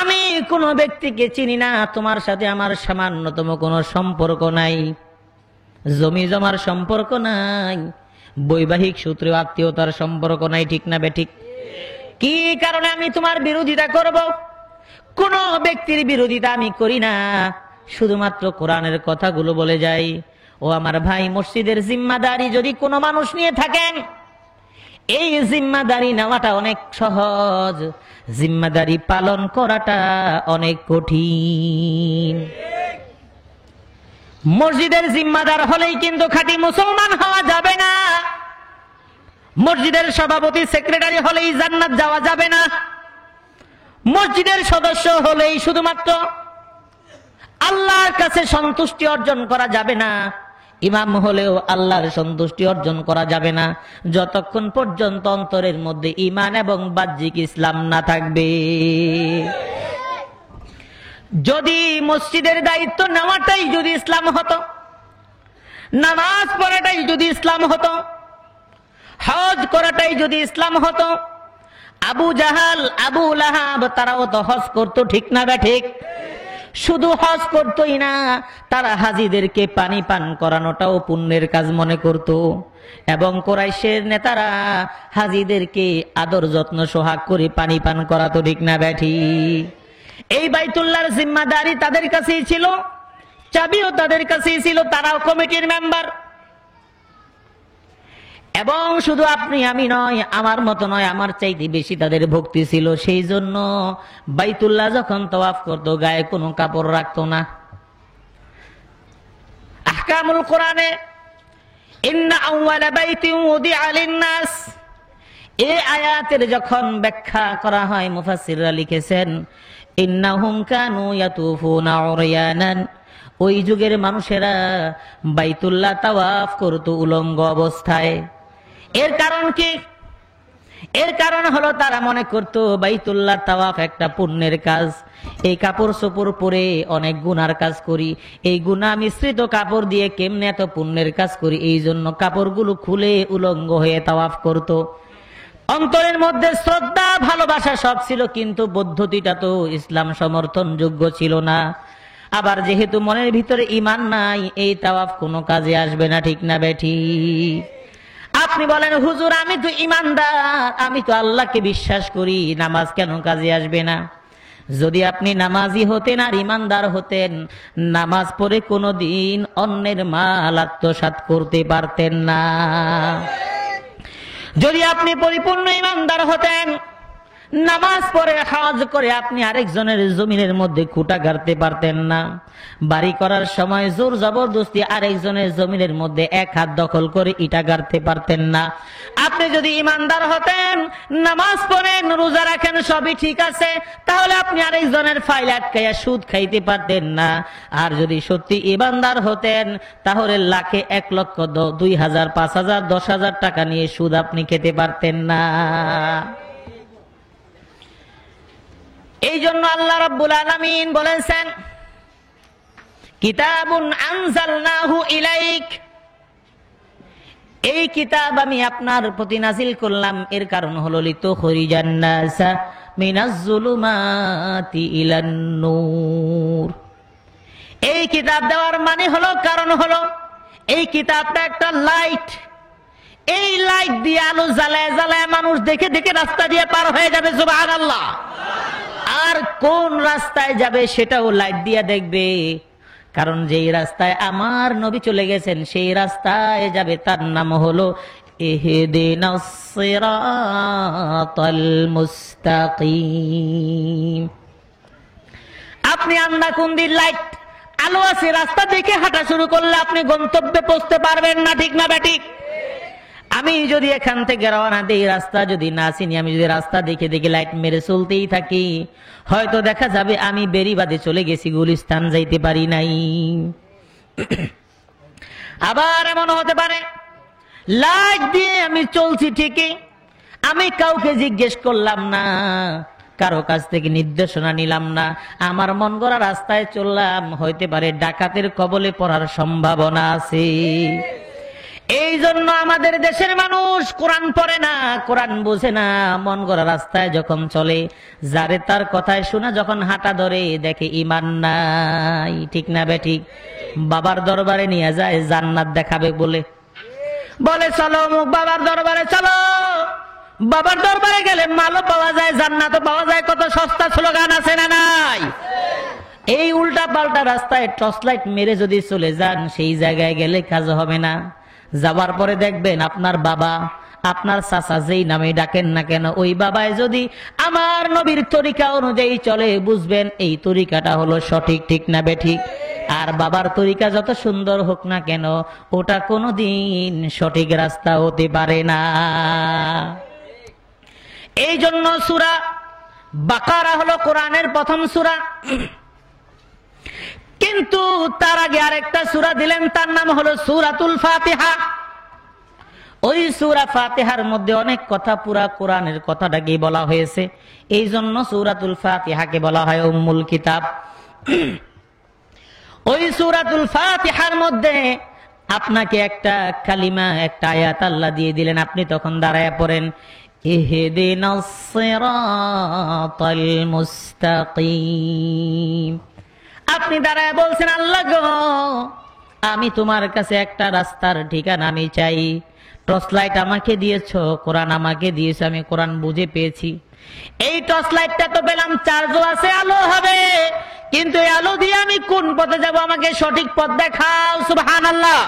আমি কোন ব্যক্তিকে চিনি না, তোমার সাথে আমার সামান্যতম কোনো সম্পর্ক নাই, জমি জমার সম্পর্ক নাই, বৈবাহিক সূত্রে আত্মীয়তার সম্পর্ক নাই, ঠিক না বেঠিক? কি কারণে আমি তোমার বিরোধিতা করব? কোন ব্যক্তির বিরোধিতা আমি করি না, শুধুমাত্র কোরআনের কথাগুলো বলে যাই। ও আমার ভাই, মসজিদের জিম্মাদারি যদি কোনো মানুষ নিয়ে থাকেন, এই জিম্মাদারি নেওয়াটা অনেক সহজ, জিম্মাদারি পালন করাটা অনেক কঠিন। মসজিদের জিম্মাদার হলেই কিন্তু খাঁটি মুসলমান হওয়া যাবে না। মসজিদের সভাপতি সেক্রেটারি হলেই জান্নাত যাওয়া যাবে না। মসজিদের সদস্য হলেই শুধুমাত্র আল্লাহর কাছে সন্তুষ্টি অর্জন করা যাবে না। ইমাম হলেও আল্লাহর সন্তুষ্টি অর্জন করা যাবে না যতক্ষণ পর্যন্ত অন্তরের মধ্যে ঈমান এবং বাহ্যিক ইসলাম না থাকবে। যদি মসজিদের দায়িত্ব নেওয়াটাই যদি ইসলাম হতো, নামাজ পড়াটাই যদি ইসলাম হতো, হজ করাটাই যদি ইসলাম হতো, আবু জাহাল আবু লাহাব তারাও তো হজ করতো, ঠিক না ঠিক? শুধু হজ করতোই না, তারা হাজীদেরকে পানি পান করানোটাও পুণ্যের কাজ মনে করত, এবং কুরাইশের নেতারা হাজীদেরকে আদর যত্ন সোহাগ করে পানি পান করাতো, ঠিক না ঠিক? এই বাইতুল্লাহর জিম্মাদারি তাদের কাছেই ছিল, চাবিও তাদের কাছেই ছিল, তারাও কমিটির মেম্বার। এবং শুধু আপনি আমি নয়, আমার মতো নয়, আমার চাইতে বেশি তাদের ভক্তি ছিল। সেই জন্য বাইতুল্লাহ যখন তাওয়াফ করতো গায়ে কোনো কাপড় রাখতো না। আহকামুল কোরআনে ইন্না আউওয়ালা বাইতিন উদিআ লিন-নাস, এই আয়াতের যখন ব্যাখ্যা করা হয় মুফাসসিররা লিখেছেন ইন্নাহুম কানু ইয়াতুফুনা উরয়ানান, ওই যুগের মানুষেরা বাইতুল্লাহ তাওয়াফ করতো উলঙ্গ অবস্থায়। এর কারণ কি? এর কারণ হলো তারা মনে করতো বাইতুল্লাহ তাওয়াফ একটা পুণ্যের কাজ। এই কাপড় চোপড় পরে অনেক গুনার কাজ করি, এই গুনাহ মিশ্রিত কাপড় দিয়ে কেমনে এত পুণ্যের কাজ করি, এই জন্য কাপড়গুলো খুলে উলঙ্গ হয়ে তাওয়াফ করতো। অন্তরের মধ্যে শ্রদ্ধা ভালোবাসা সব ছিল, কিন্তু পদ্ধতিটা তো ইসলাম সমর্থনযোগ্য ছিল না। আবার যেহেতু মনের ভিতরে ঈমান নাই, এই তাওয়াফ কোনো কাজে আসবে না, ঠিক না বেঠিক? আপনি বলেন হুজুর আমি তো ঈমানদার, আমি তো আল্লাহকে বিশ্বাস করি, নামাজ কেন কাজে আসবে না? যদি আপনি নামাজি হতেন আর ঈমানদার হতেন, নামাজ পড়ে কোনোদিন অন্যের মাল আত্মসাৎ করতে পারতেন না। যদি আপনি পরিপূর্ণ ঈমানদার হতেন, নামাজ পড়ে হজ করে আপনি আরেকজনের জমিনের মধ্যে খুঁটা গাড়তে পারতেন না। বাড়ি করার সময় জোর জবরদস্তি আরেকজনের জমিনের মধ্যে এক হাত দখল করে ইটা গাড়তে পারতেন না। আপনি যদি ইমানদার হতেন, নামাজ পড়েন, রোজা রাখেন, সবই ঠিক আছে, তাহলে আপনি আরেকজনের ফাইল আটকাইয়া সুদ খাইতে পারতেন না। আর যদি সত্যি ইমানদার হতেন, তাহলে লাখে 1 লক্ষ 2,000 5,000 10,000 টাকা নিয়ে সুদ আপনি খেতে পারতেন না। এই জন্য আল্লাহ রাব্বুল আলামিন বলেছেন, কিতাবুন আনজালনাহু ইলাইক, এই কিতাব আমি আপনার প্রতি নাজিল করলাম, এর কারণ হলো লিতুখরিজান নাসা মিনাজ যুলুমাতি ইলান নূর। এই কিতাব দেওয়ার মানে হলো, কারণ হলো এই কিতাবটা একটা লাইট। এই লাইট দিয়ে আলো জ্বালায় জ্বালায় মানুষ দেখে দেখে রাস্তা দিয়ে পার হয়ে যাবে, সুবহানাল্লাহ। আর কোন রাস্তায় যাবে সেটাও লাইট দিয়ে দেখবে, কারণ যেই রাস্তায় আমার নবী চলে গেছেন সেই রাস্তায় যাবে, তার নাম হলো ইহদিনাস সিরাতাল মুস্তাকিম। আপনি আন্দাকুন্দির লাইট আলো আছে, রাস্তা দেখে হাঁটা শুরু করলে আপনি গন্তব্যে পৌঁছতে পারবেন না, ঠিক না বেঠিক? আমি যদি এখান থেকে রওনা দেই, রাস্তা যদি না চিনি, আমি যদি রাস্তা দেখে দেখে লাইট মেরে চলতেই থাকি, হয়তো দেখা যাবে আমি বেরিবাদে চলে গেছি, গুলিস্তান যাইতে পারি নাই। আবার এমন হতে পারে লাইট দিয়ে আমি চলছি ঠিকই, আমি কাউকে জিজ্ঞেস করলাম না, কারো কাছ থেকে নির্দেশনা নিলাম না, আমার মন গড়া রাস্তায় চললাম, হইতে পারে ডাকাতের কবলে পড়ার সম্ভাবনা আছে। এই জন্য আমাদের দেশের মানুষ কোরআন পড়ে না, কোরআন বোঝে না, মন গড়া রাস্তায় যখন চলে, যারে তার কথায় শোনা যখন হাঁটা ধরে, দেখে ঈমান নাই, ঠিক না বেঠিক? বাবার দরবারে নিয়ে যায় জান্নাত দেখাবে বলে, বলে চলো মুখ বাবার দরবারে চলো। বাবার দরবারে গেলে মালও পাওয়া যায়, জান্নাতও পাওয়া যায়, কত সস্তা স্লোগান আছে না নাই? এই উল্টা পাল্টা রাস্তায় টর্চ লাইট মেরে যদি চলে যান, সেই জায়গায় গেলে কাজ হবে না। যাবার পরে দেখবেন আপনার বাবা, আপনার চাচা যেই নামে ডাকেন না কেন, ওই বাবায় যদি আমার নবীর তরিকা অনুযায়ী চলে, বুঝবেন এই তরিকাটা হলো সঠিক, ঠিক না বেঠিক? আর বাবার তরিকা যত সুন্দর হোক না কেন, ওটা কোনোদিন সঠিক রাস্তা হতে পারে না। এই জন্য সূরা বাকারা হলো কোরআনের প্রথম সূরা, কিন্তু তার আগে আরেকটা সূরা দিলেন, তার নাম হলো সূরাতুল ফাতিহা। ওই সূরা ফাতিহার মধ্যে অনেক কথা পুরা কোরআনের কথাটাকে বলা হয়েছে, এই জন্য সূরাতুল ফাতিহাকে বলা হয় উম্মুল কিতাব। ওই সূরাতুল ফাতিহার মধ্যে আপনাকে একটা কালিমা, একটা আয়াত আল্লাহ দিয়ে দিলেন, আপনি তখন দাঁড়ায় পড়েন, ইহদিনাস সিরাতাল মুস্তাকিম। আপনি দাঁড়ায় বলছেন, আল্লাহ গো, আমি তোমার কাছে একটা রাস্তার ঠিকানা আমি চাই। টর্চ লাইট আমাকে দিয়েছো, কোরআন আমাকে দিয়েছো, আমি কোরআন বুঝে পেয়েছি। এই টর্চ লাইটটা তো পেলাম, চার্জও আছে, আলো হবে, কিন্তু এই আলো দিয়ে আমি কোন পথে যাব, আমাকে সঠিক পথ দেখাও, সুবহানাল্লাহ।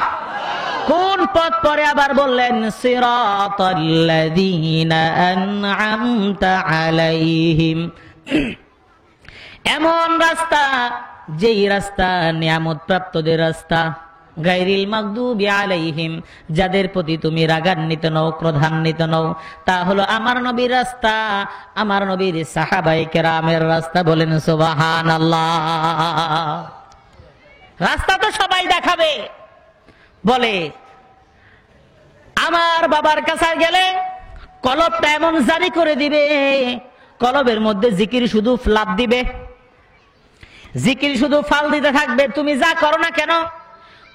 কোন পথ? পরে আবার বললেন, সিরাতাল্লাযীনা আন'আমতা আলাইহিম, এমন রাস্তা যেই রাস্তা নিয়ামত প্রাপ্তদের রাস্তা, গায়রিল মাগদুবি আলাইহিম, যাদের প্রতি তুমি রাগান্বিত নও, ক্রোধান্বিত নও, তা হলো আমার নবীর রাস্তা, আমার নবীর সাহাবায়ে কেরামের রাস্তা। বলেন সুবহানাল্লাহ। রাস্তা তো সবাই দেখাবে, বলে আমার বাবার কাছে গেলে কলবটা এমন জারি করে দিবে, কলবের মধ্যে জিকির শুধু ফ্লাপ দিবে, জিকির শুধু ফাল দিতে থাকবে, তুমি যা করো না কেন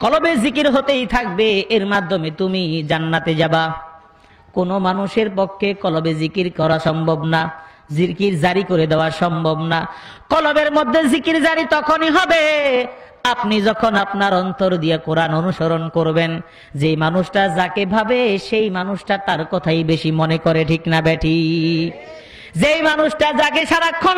কলবে জিকির হতেই থাকবে, এর মাধ্যমে তুমি জান্নাতে যাবা। কোন মানুষের পক্ষে কলবে জিকির করা সম্ভব না, জিকির জারি করে দেওয়া সম্ভব না। কলবের মধ্যে জিকির জারি তখনই হবে আপনি যখন আপনার অন্তর দিয়ে কোরআন অনুসরণ করবেন। যে মানুষটা যাকে ভাবে সেই মানুষটা তার কথাই বেশি মনে করে, ঠিক না বেঠিক? যেই মানুষটা যাকে সারাক্ষণ